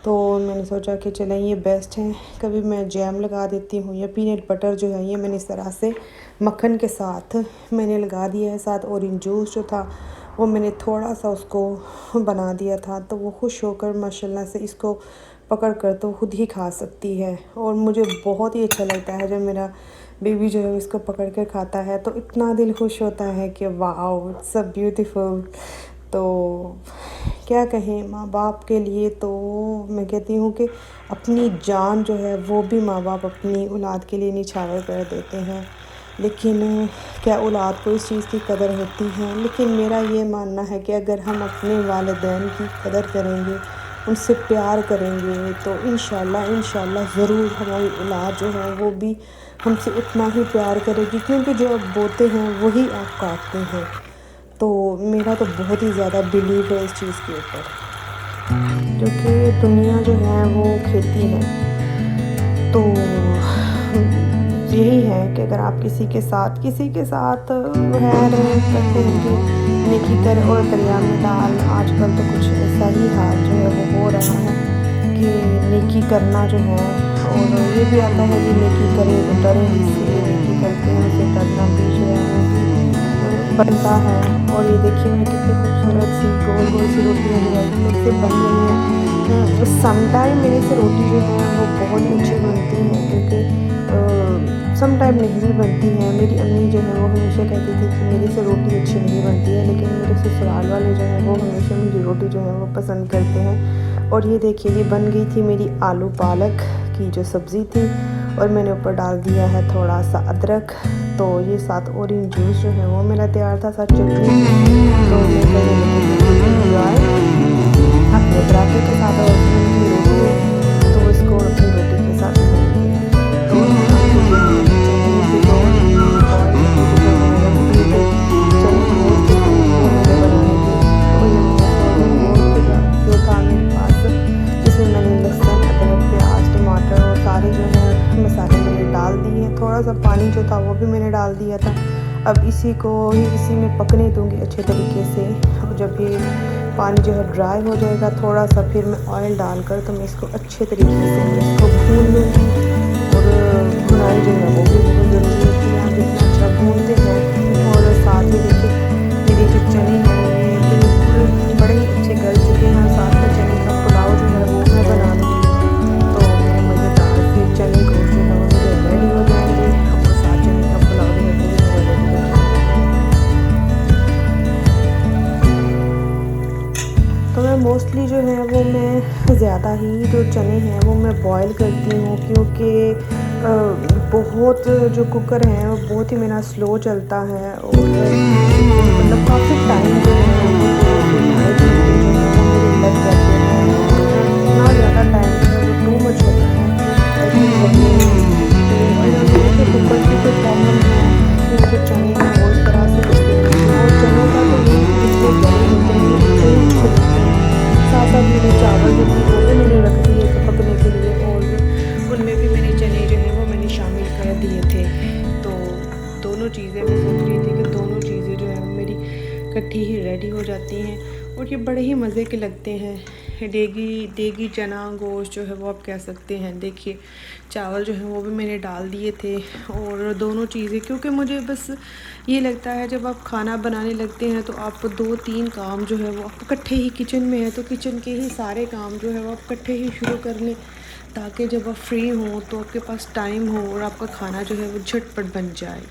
तो मैंने सोचा कि चलें ये बेस्ट है, कभी मैं जैम लगा देती हूँ या पीनट बटर जो है ये मैंने इस तरह से मक्खन के साथ मैंने लगा दिया है, साथ ऑरेंज जूस जो था वो मैंने थोड़ा सा उसको बना दिया था, तो वो खुश होकर माशाल्लाह से इसको पकड़ कर तो खुद ही खा सकती है। और मुझे बहुत ही अच्छा लगता है जब मेरा बेबी जो है इसको पकड़ कर खाता है, तो इतना दिल खुश होता है कि वाओ इट्स अ ब्यूटीफुल। तो क्या कहें, माँ बाप के लिए तो मैं कहती हूँ कि अपनी जान जो है वो भी माँ बाप अपनी औलाद के लिए निछावर कर देते हैं। लेकिन क्या औलाद को इस चीज़ की कदर होती है? लेकिन मेरा ये मानना है कि अगर हम अपने वालिदैन की कदर करेंगे, उनसे प्यार करेंगे, तो इंशाल्लाह ज़रूर हमारी औलाद जो है वो भी हमसे उतना ही प्यार करेगी, क्योंकि जो आप बोते हैं वही आप काटते हैं। तो मेरा तो बहुत ही ज़्यादा बिलीव है इस चीज़ के ऊपर, क्योंकि दुनिया जो है वो खेती है। तो यही है कि अगर आप किसी के साथ खैर कहते हैं कि नेकी कर और दरिया में डाल, आजकल तो कुछ ऐसा ही हाल जो है वो हो रहा है कि नेकी करना जो है, और ये भी आता है कि नेकी करे तो डरे, इससे नेकी करते हैं उसे डरना भी जो है वो भी बनता है। और ये देखिए मैं कितनी खूबसूरत सी गोल गोल सी रोटियाँ जो है मेरे से बन रही हैं। समटाइम मेरे से रोटी जो है वो बहुत ही अच्छी बनती है, क्योंकि समटाइम नहीं भी बनती हैं। मेरी अम्मी जो है वो हमेशा कहती थी कि मेरे से रोटी अच्छी नहीं बनती है, लेकिन मेरे ससुराल वाले जो हैं वो हमेशा मेरी रोटी जो है वो पसंद करते हैं। और ये देखिए ये बन गई थी मेरी आलू पालक की जो सब्ज़ी थी, और मैंने ऊपर डाल दिया है थोड़ा सा अदरक। तो ये साथ ऑरेंज जूस जो है वो मेरा तैयार था, साथ चटनी। तो मैं अपने पराठे के साथ और की रोटी है तो इसको अपनी रोटी के साथ जो था मेरे पास, जिसमें मैंने लहसुन, अदरक, प्याज, टमाटर और सारे जो है मसाले मैंने डाल दिए। थोड़ा सा पानी जो था वो भी मैंने डाल दिया था। अब इसी में पकने दूंगी अच्छे तरीके से। अब जब ये पानी जो है ड्राई हो जाएगा थोड़ा सा, फिर मैं ऑयल डालकर तो मैं इसको अच्छे तरीके से इसको भून लूँगी। और भुनाई जो है वो भी बहुत ज़रूरी होती है, आप जितना अच्छा भूनते हैं। और साथ ही देखिए मेरे जो चने हैं ये बिल्कुल बड़े ही अच्छे गल चुके हैं। साथ में चने का पुलाव जो है वो मैं बना लूँगी। तो मेरे मज़ेदार से चने को जो है वो मेरे रेडी हो जाएंगे, और साथ चने का पुलाव जो है वो भी मेरा रेडी हो जाएगा। तो मैं मोस्टली जो है वो मैं ज़्यादा ही जो चने हैं वो मैं बॉईल करती हूँ, क्योंकि बहुत जो कुकर है वो बहुत ही मेरा स्लो चलता है। और मतलब काफ़ी टाइम जो है वो 2 से ढाई घंटे जो है वो मेरे लग जाते हैं। इतना ज़्यादा टाइम जो है वो टू मच होता है। तो कुकर की कोई प्रॉब्लम है कि जो चने हैं वो इस तरह से होते हैं, और चनों का तो ये जितने बड़े होते हैं उतने ही अच्छे लगते हैं। साथ साथ मेरे चावल जो थे वो भी मैंने रख दिए थे पकने के लिए, और उनमें भी मैंने चने जो हैं वो मैंने शामिल कर दिए थे। तो दोनों चीज़ें मैं सोच रही थी कि दोनों चीज़ें जो है मेरी इकट्ठी ही रेडी हो जाती हैं, और ये बड़े ही मज़े के लगते हैं। देगी चना गोश्त जो है वो आप कह सकते हैं। देखिए चावल जो है वो भी मैंने डाल दिए थे, और दोनों चीज़ें, क्योंकि मुझे बस ये लगता है जब आप खाना बनाने लगते हैं तो आप 2-3 काम जो है वो आप इकट्ठे ही, किचन में है तो किचन के ही सारे काम जो है वो आप इकट्ठे ही शुरू कर लें, ताकि जब आप फ्री हों तो आपके पास टाइम हो और आपका खाना जो है वो झटपट बन जाए।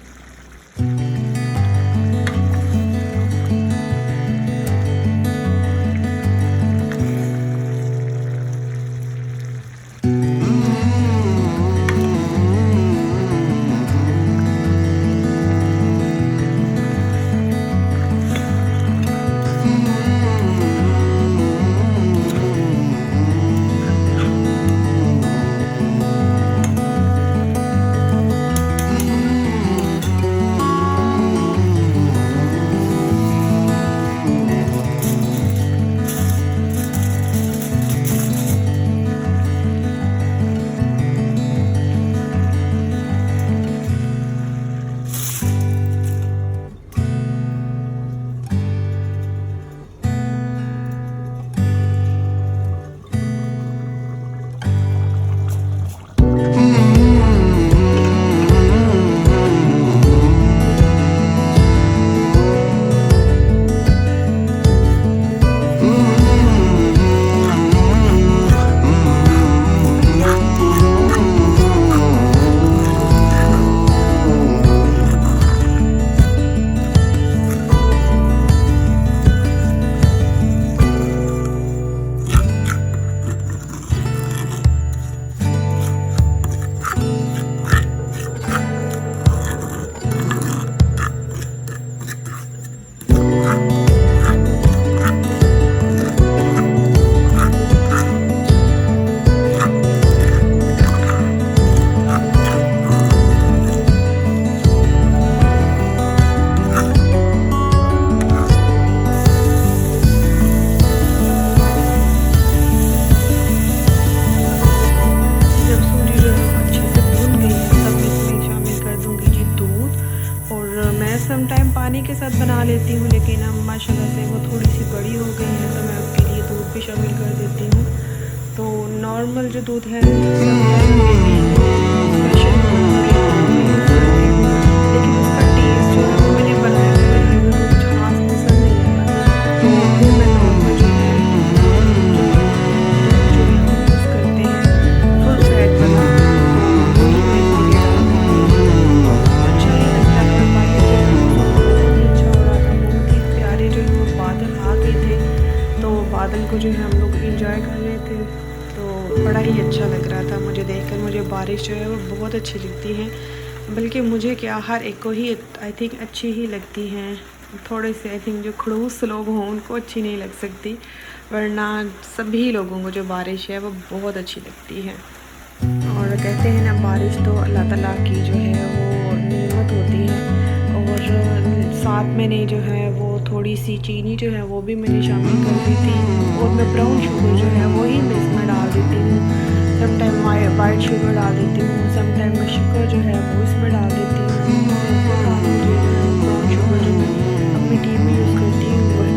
पानी के साथ बना लेती हूँ, लेकिन अब माशाल्लाह से वो थोड़ी सी बड़ी हो गई है तो मैं उसके लिए दूध भी शामिल कर देती हूँ। तो नॉर्मल जो दूध है स्पेशल लेकिन उसका टेस्ट जो है वो मैंने बनाया हुआ है, मुझे कुछ खास पसंद नहीं आया। तो फिर मैं नॉर्मल जो है यूज़ करते हैं फुल फैट वाला, तो वही मैं इसके लिए डालती हूँ। अच्छा नहीं लगता और बाहर जो है मौसम बहुत ही अच्छा हो रहा था, बहुत ही प्यारे जो है वो बादल आ गए थे। तो बादल को जो है हम लोग इंजॉय कर रहे थे, तो बड़ा ही अच्छा लग रहा था मुझे देखकर। मुझे बारिश जो है वो बहुत अच्छी लगती है, बल्कि मुझे क्या हर एक को ही आई थिंक अच्छी ही लगती हैं। थोड़े से आई थिंक जो खड़ूस लोग हों उनको अच्छी नहीं लग सकती, वरना सभी लोगों को जो बारिश है वो बहुत अच्छी लगती है। और कहते हैं ना बारिश तो अल्लाह ताला की जो है वो नेमत होती है। और साथ मैंने जो है वो थोड़ी सी चीनी जो है वो भी मैंने शामिल कर दी थी, और मैं ब्राउन शुगर जो है वही मैं इसमें डाल देती हूँ। सम टाइम वाइट शुगर डाल देती हूँ, सम टाइम मैं शुगर जो है वो इसमें डाल देती हूँ। और मुझे ब्राउन शुगर जो मैं अपनी टी में यूज़ करती हूँ वो है।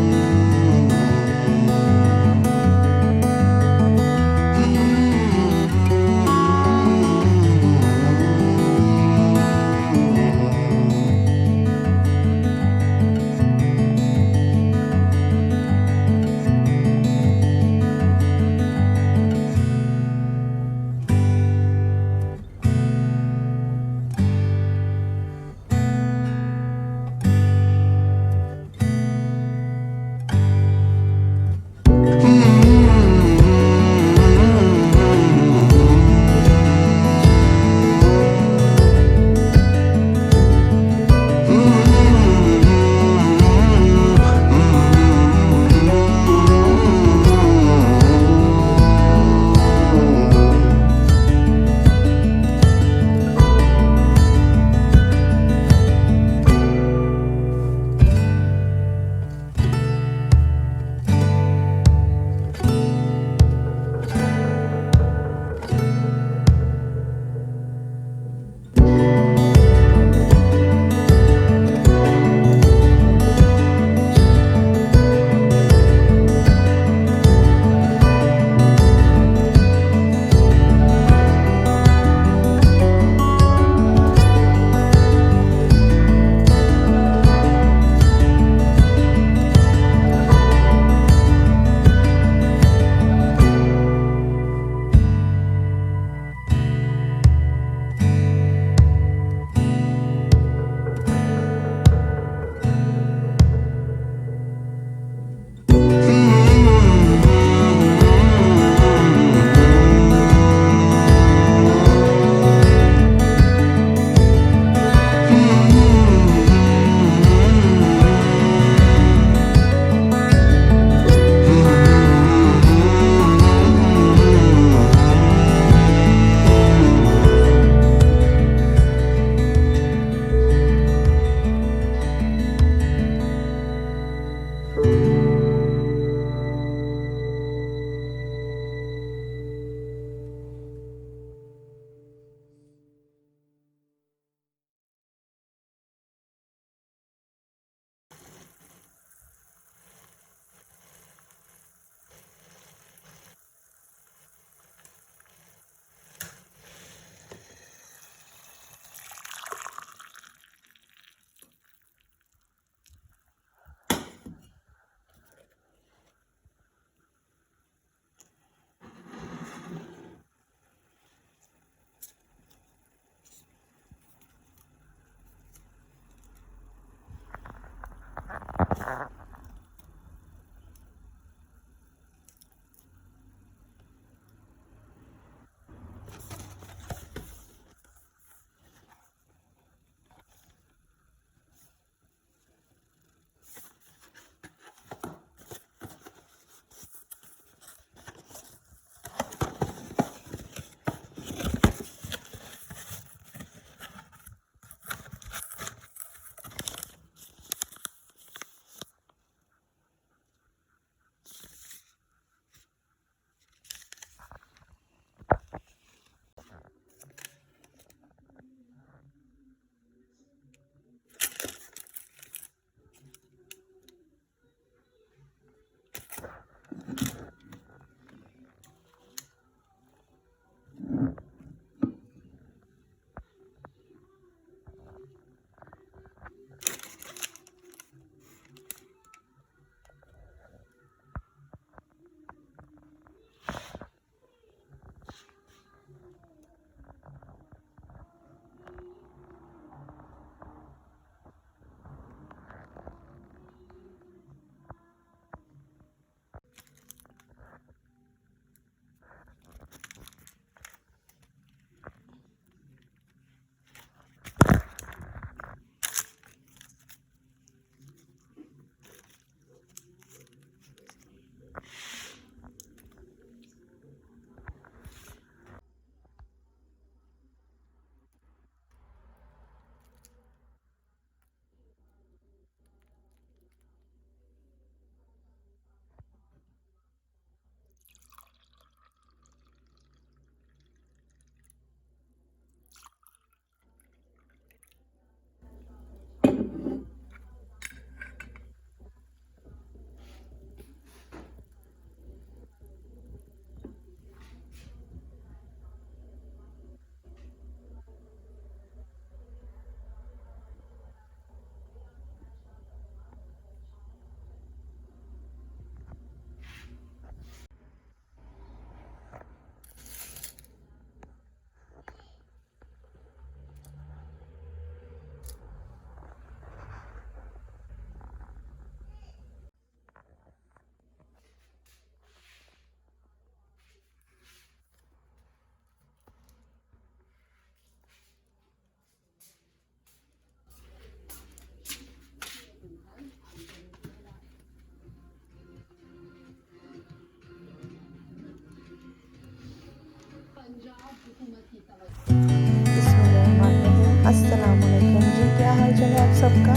बिस्मिल्लाहिर्रहमानिर्रहीम। अस्सलाम वालेकुम जी, क्या हाल चाल है आप सबका।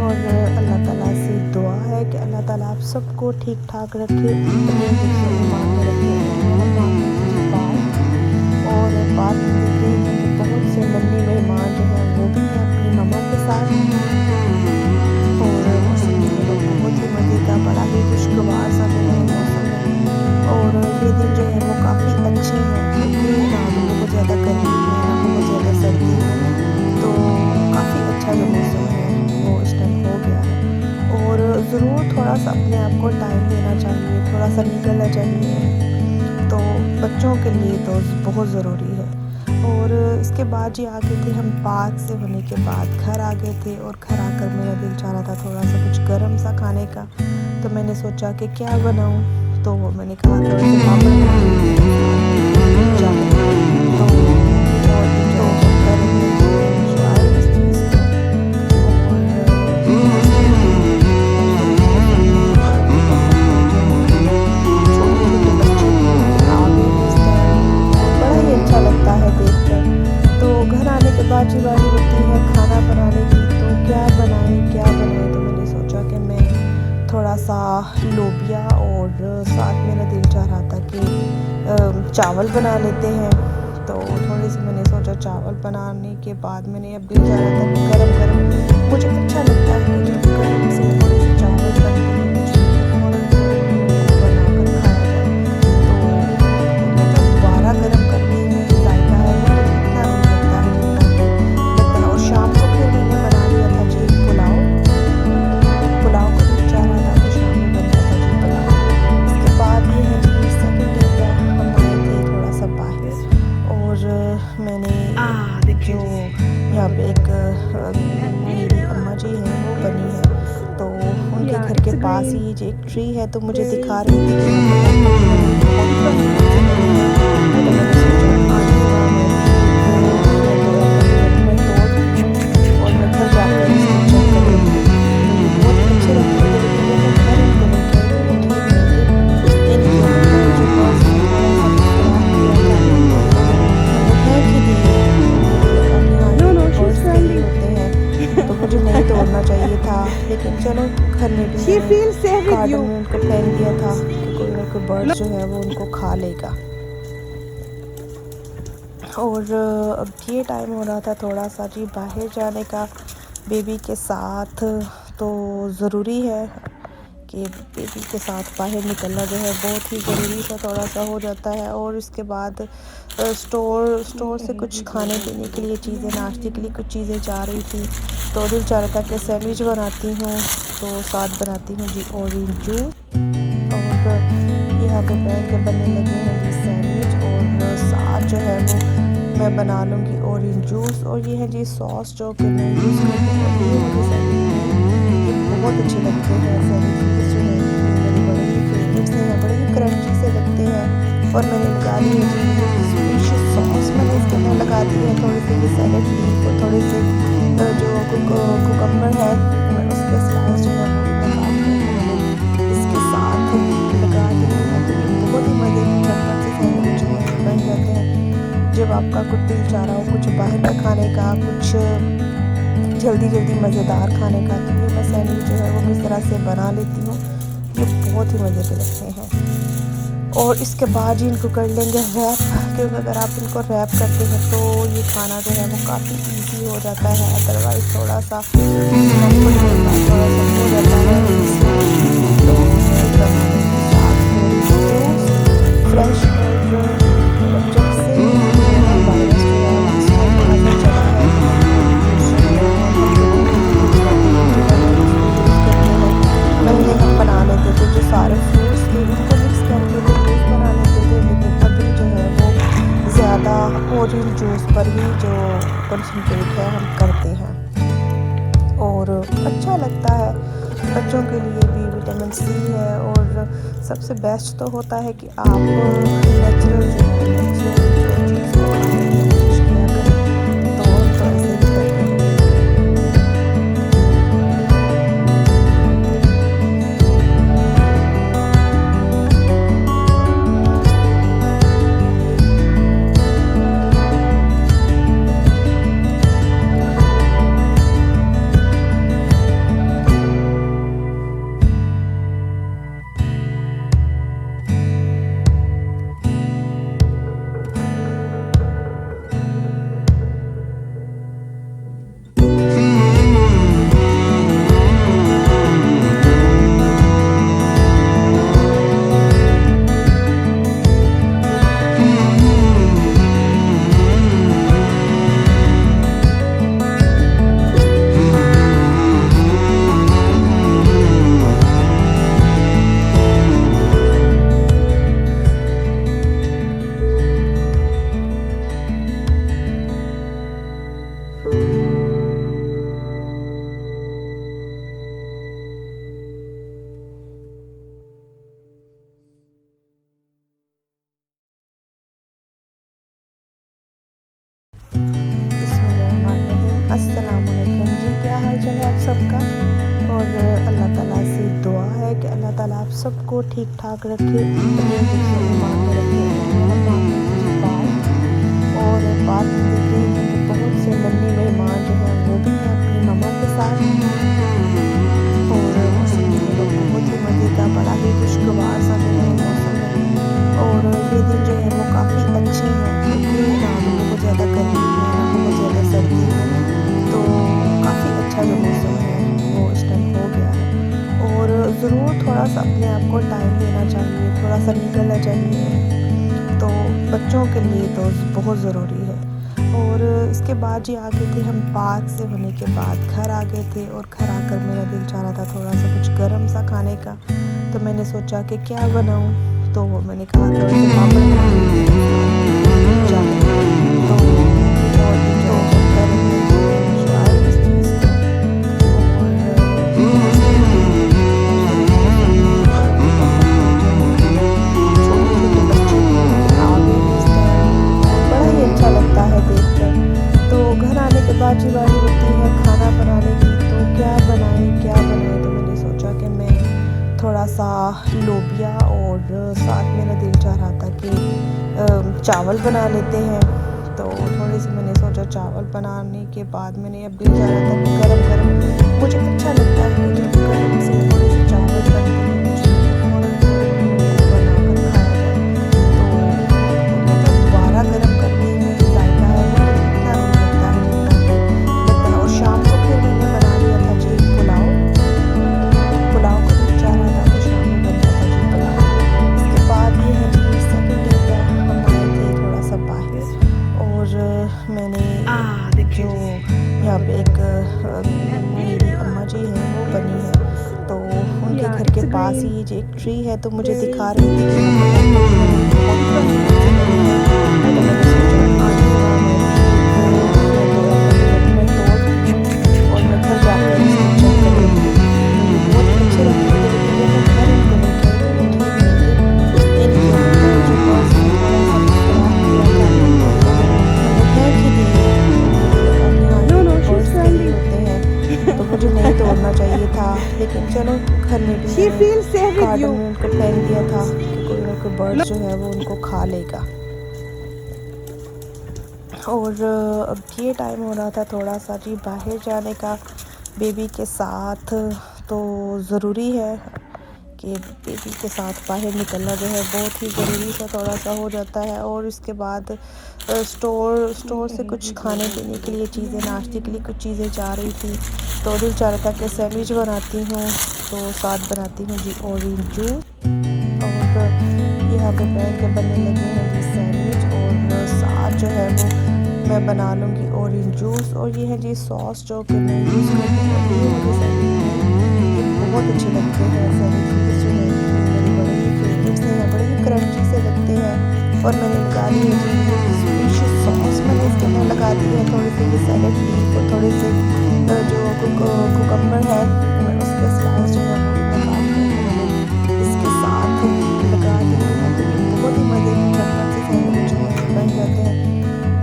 और अल्लाह ताला से दुआ है कि अल्लाह ताला आप सबको ठीक ठाक रखे, अपने हिफ्ज़ ईमान में रखे। और बात देखिए कि बहुत से नन्हे मेहमान जो हैं वो भी हैं अपनी मम्मा के साथ। और मौसम जो है वो बहुत ही मज़े का, बड़ा ही खुशगवार सा जो है मौसम है। और ये दिन जो है वो काफ़ी अच्छे हैं, क्योंकि ना बहुत ज़्यादा गर्मी है ना बहुत ज़्यादा सर्दी है, तो काफ़ी अच्छा जो मौसम है वो इस टाइम हो गया है। और ज़रूर थोड़ा सा अपने आप को टाइम देना चाहिए, थोड़ा सा निकलना चाहिए, तो बच्चों के लिए तो बहुत ज़रूरी है। और इसके बाद जी आ गए थे हम, पार्क से होने के बाद घर आ गए थे। और घर आकर मेरा दिल चाह रहा था थोड़ा सा कुछ गर्म सा खाने का, तो मैंने सोचा कि क्या बनाऊं, तो मैंने कहा थोड़े से पापड़ बना लेते हैं, चावल। तो और enjoy जब कर रहे हैं तो enjoy इस चीज़ को। और छोटे-छोटे बच्चे भी आ गए इस टाइम, और बड़ा ही अच्छा लगता है देखकर। तो घर आने के बाद जी बारी होती है खाना बनाने की, तो क्या बनाएं, तो मैंने सोचा कि मैं थोड़ा सा लोबिया, और साथ मेरा दिल चाह रहा था कि चावल बना लेते हैं। तो थोड़े से मैंने सोचा चावल बनाने के बाद मैंने अब दिल चाह रहा था कि गरम गरम, मुझे अच्छा लगता है कि जब गरम से थोड़े से चावल बनते हैं कुछ फ़ौरन बनाकर खाया जाए। तो ये जो दोबारा गरम करने में जायका है वो तो इतना नहीं लगता है जितना कि लगता है। और शाम को फिर मैंने बना लिया था जी पुलाव का दिल चाह रहा था, तो शाम में बन गया था जी पुलाव। इसके बाद ये है जी सेकंड डे का, हम आए थे थोड़ा सा बाहर, और मैंने जो यहाँ पे एक मेरी अम्मा जी हैं वो बनी है, तो उनके घर के पास ही जो एक ट्री है, तो मुझे दिखा रही थी कि तो मैंने सोचा आज वहाँ मैं और मैं घर जाकर इसको चेक करूँगी। तो ये बहुत अच्छे लगते हैं, लेकिन ये मैं घर इनको लेके आई थी, वो ठीक नहीं थे। इनके अंदर जो बॉस ने थोड़ा सा इस्तेमाल किया था, मैंने फेंक ही दिए। मुझे लगा कि हाँ ये बॉस के लिए होते हैं, तो मुझे नहीं तोड़ना चाहिए था, लेकिन चलो घर में भी गार्डन में उनको फेंक दिया था कि कोई ना कोई बर्ड जो है वो उनको खा लेगा। और अब ये टाइम हो रहा था थोड़ा सा जी बाहर जाने का बेबी के साथ, तो ज़रूरी है कि बेबी के साथ बाहर निकलना जो है बहुत ही ज़रूरी सा थोड़ा सा हो जाता है। और इसके बाद स्टोर से कुछ खाने पीने के लिए चीज़ें, नाश्ते के लिए कुछ चीज़ें जा रही थी, तो दिल चाह रहा था कि सैंडविच बनाती हूँ, तो साथ बनाती हूँ जी ऑरेंज जूस। और यहाँ पे पैन के बनने लगे हैं जी सैंडविच, और साथ जो है वो मैं बना लूँगी ऑरेंज जूस। और ये है जी सॉस जो कि मैं यूज़ करती हूँ, ये मुझे सैंडविच ये बहुत अच्छे लगते हैं। सैंडविच जो है मेरे बड़े ही फेवरेट्स हैं, बड़े ही क्रंची से लगते हैं। और मैंने लगा दी है जी स्पेशल सॉस, मैंने इसके अंदर लगा दी है थोड़ी सी सैलेड लीफ, और थोड़े से जो कुकम्बर है उसके स्लाइस जो है वो मैं काट कर मैंने इसके साथ लगा दी है। तो ये बहुत ही मज़े की झटपट से सैंडविच जो है बन जाते हैं। जब आपका कुछ दिल चाह रहा हो कुछ बाहर का खाने का, कुछ जल्दी मज़ेदार खाने का, तो ये मैं सैंडविच जो है वो किस तरह से बना लेती हूँ, ये बहुत ही मज़े के लगते हैं। और इसके बाद ही इनको कर लेंगे रैप, क्योंकि अगर आप इनको रैप करते हैं तो ये खाना जो है वो काफ़ी इजी हो जाता है, अदरवाइज़ थोड़ा सा डिस्कम्फर्ट हो जाता है। तो फ्रेश जब से कोरोना वायरस जो है लास्ट टाइम पता चला है, पहले हम बना लेते थे जो सारे फ्रूट्स थे उनको मिक्स करके तो जूस बना लेते थे, लेकिन अभी जो है वो ज़्यादा ऑरेंज जूस पर ही जो कंसंट्रेट है हम करते हैं, और अच्छा लगता है। बच्चों के लिए भी विटामिन सी है, और सबसे बेस्ट तो होता है कि आप नेचुरल जो चीज़ को खाने की कोशिश किया करें, तो हम तो ऐसे ही करते हैं। बिस्मिल्लाहिर्रहमानिर्रहीम। अस्सलाम वालेकुम जी, क्या हाल चाल है आप सबका। और अल्लाह ताला से दुआ है कि अल्लाह ताला आप सबको ठीक ठाक रखे, अपने हिफ्ज़ और ईमान में रखे। हम आपने की बात और बात में देखते हैं कि बहुत से नन्हे मेहमान जो हैं वो भी हैं अपनी मम्मा के साथ, और मौसम जो है वो बहुत ही मज़े का, बड़ा ही खुशगवार सा जो है मौसम है। और ये दिन जो है वो काफ़ी अच्छे हैं क्योंकि ना बहुत ज़्यादा गर्मी है ना बहुत ज़्यादा सर्दी है, तो काफ़ी अच्छा जो मौसम है वो इस टाइम हो गया है। और ज़रूर थोड़ा सा अपने आप को टाइम देना चाहिए, थोड़ा सा निकलना चाहिए, तो बच्चों के लिए तो बहुत ज़रूरी है। और इसके बाद जी आ गए थे हम, पार्क से होने के बाद घर आ गए थे, और घर आकर मेरा दिल चाह रहा था थोड़ा सा कुछ गर्म सा खाने का, तो मैंने सोचा कि क्या बनाऊं, तो मैंने कहा थोड़े से पापड़ बना लेते हैं, चावल। तो बहुत इंजॉय कर रहे हैं enjoy इस चीज़ को। और छोटे-छोटे बच्चे आ गए इस टाइम, और बड़ा ही अच्छा लगता है देखकर। तो घर आने के बाद जी बारी होती है खाना बनाने की, तो क्या बनाएं, तो मैंने सोचा कि मैं थोड़ा सा लोबिया, और साथ मेरा दिल चाह रहा था कि चावल बना लेते हैं, तो थोड़े से मैंने सोचा चावल बनाने के बाद मैंने अब दिल चाह रहा था कि गरम गरम, मुझे अच्छा लगता है कि जब गरम से थोड़े से चावल बनते हैं मुझे फ़ौरन बनाकर खाया जाए, तो मतलब दोबारा गरम करने में ज़ायका है वो तो इतना नहीं लगता है जितना कि लगता है। और शाम को फिर मैंने बना लिया था जी पुलाव का दिल चाह रहा था, तो शाम में बन गया था जी पुलाव। इसके बाद ये है जी सेकंड डे का, हम आए थे थोड़ा सा बाहर, और मैंने जो यहाँ पे एक मेरी अम्मा जी हैं वो बनी है, तो उनके घर के पास ही ये जो एक ट्री है, तो मुझे दिखा रही थी कि तो मैंने सोचा आज यहाँ मैं तोड़ और मैं घर जाकर इसको चेक कर लूँगी। मुझे बहुत अच्छे लगते हैं, लेकिन जब मैं घर इनको लेके आई तो वो ठीक नहीं थे। इनके अंदर जो बॉस ने थोड़ा सा इस्तेमाल किया था, मैंने फेंक ही दिए। मुझे लगा कि हाँ ये तो बॉस के लिए होते हैं, तो मुझे नहीं तोड़ना चाहिए था, लेकिन चलो घर में भी गार्डन में उनको फेंक दिया था कि कोई ना कोई बर्ड जो है वो उनको खा लेगा। और अब ये टाइम हो रहा था थोड़ा सा जी बाहर जाने का बेबी के साथ, तो ज़रूरी है कि बेबी के साथ बाहर निकलना जो है बहुत ही ज़रूरी सा थोड़ा सा हो जाता है। और इसके बाद स्टोर से कुछ खाने पीने के लिए चीज़ें, नाश्ते के लिए कुछ चीज़ें चाह रही थी, तो दिल चाह रहा था कि सैंडविच बनाती हूँ, तो साथ बनाती हूँ जी ऑरेंज जूस। और यहाँ पे पैन के बनने लगे हैं जी सैंडविच, और साथ जो है वो मैं बना लूँगी ऑरेंज जूस। और ये है जी सॉस जो कि मैं यूज़ करती हूँ, ये मुझे सैंडविच ये बहुत अच्छे लगते हैं। सैंडविच जो है मेरे बड़े ही फेवरेट्स हैं, बड़े ही क्रंची से लगते हैं। और मैंने लगा दी है जी स्पेशल सॉस, मैंने इसके अंदर लगा दी है थोड़ी सी सैलेड लीफ, और थोड़े से जो कुकम्बर है मैं उसके स्लाइस जो है वो काट कर मैंने इसके साथ लगा दी है। तो ये बहुत ही मज़े की झटपट से सैंडविच जो है बन जाते हैं।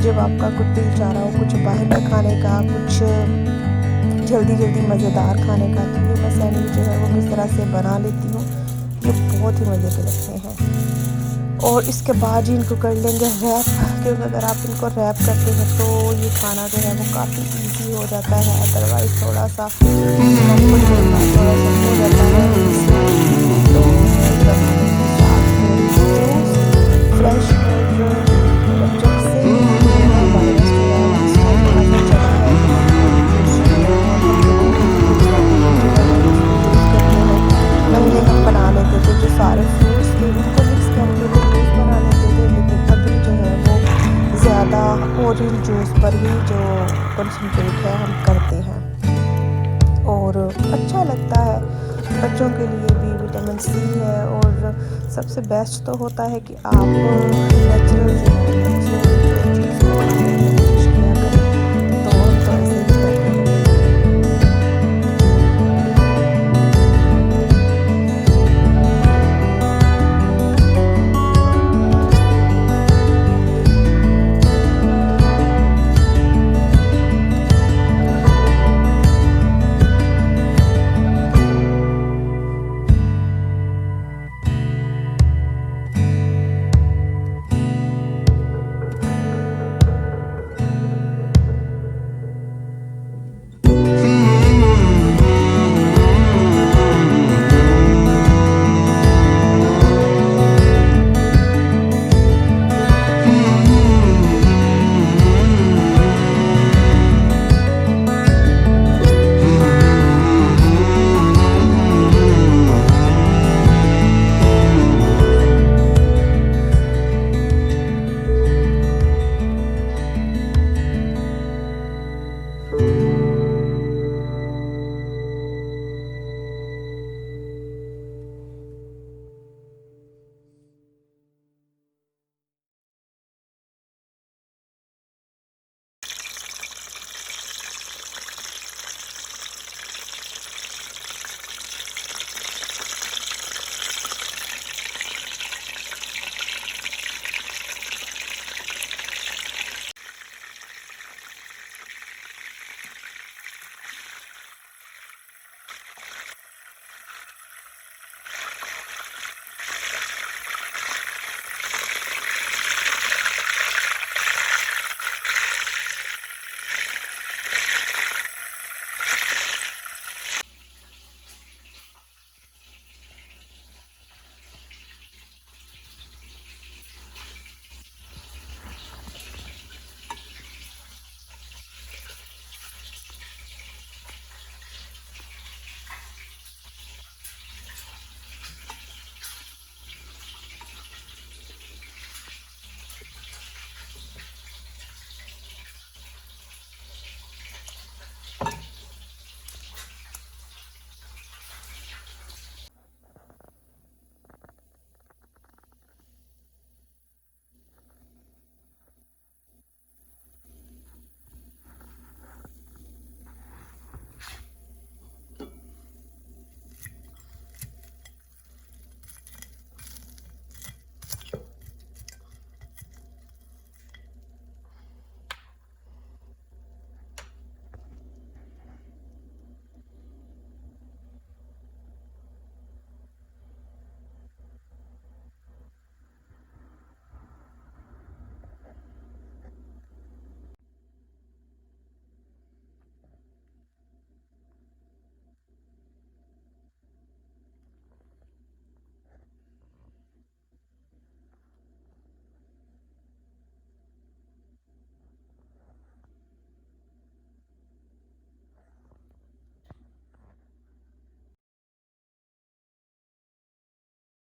जब आपका कुछ दिल चाह रहा हो कुछ बाहर का खाने का, कुछ जल्दी मज़ेदार खाने का, तो ये मैं सैंडविच जो है वो किस तरह से बना लेती हूँ, ये बहुत ही मज़े के लगते हैं। और इसके बाद ही इनको कर लेंगे रैप, क्योंकि अगर आप इनको रैप करते हैं तो ये खाना जो है वो काफ़ी इजी हो जाता है, अदरवाइज़ थोड़ा सा डिस्कम्फर्ट थोड़ा सा हो जाता है। तो बना लेंगे साथ में जूस फ्रेश, और जब से कोरोना वायरस जो है लास्ट टाइम पता चला है तो जूस जो है वो हम लोग यूज़ करते हैं। पहले हम बना लेते थे जो सारे फ्रूट्स थे उनको मिक्स करके तो जूस बना लेते थे, लेकिन अभी जो है वो ज़्यादा ऑरेंज जूस पर ही जो कंसंट्रेट है हम करते हैं, और अच्छा लगता है। बच्चों के लिए भी विटामिन सी है, और सबसे बेस्ट तो होता है कि आप नेचुरल जो चीज़ को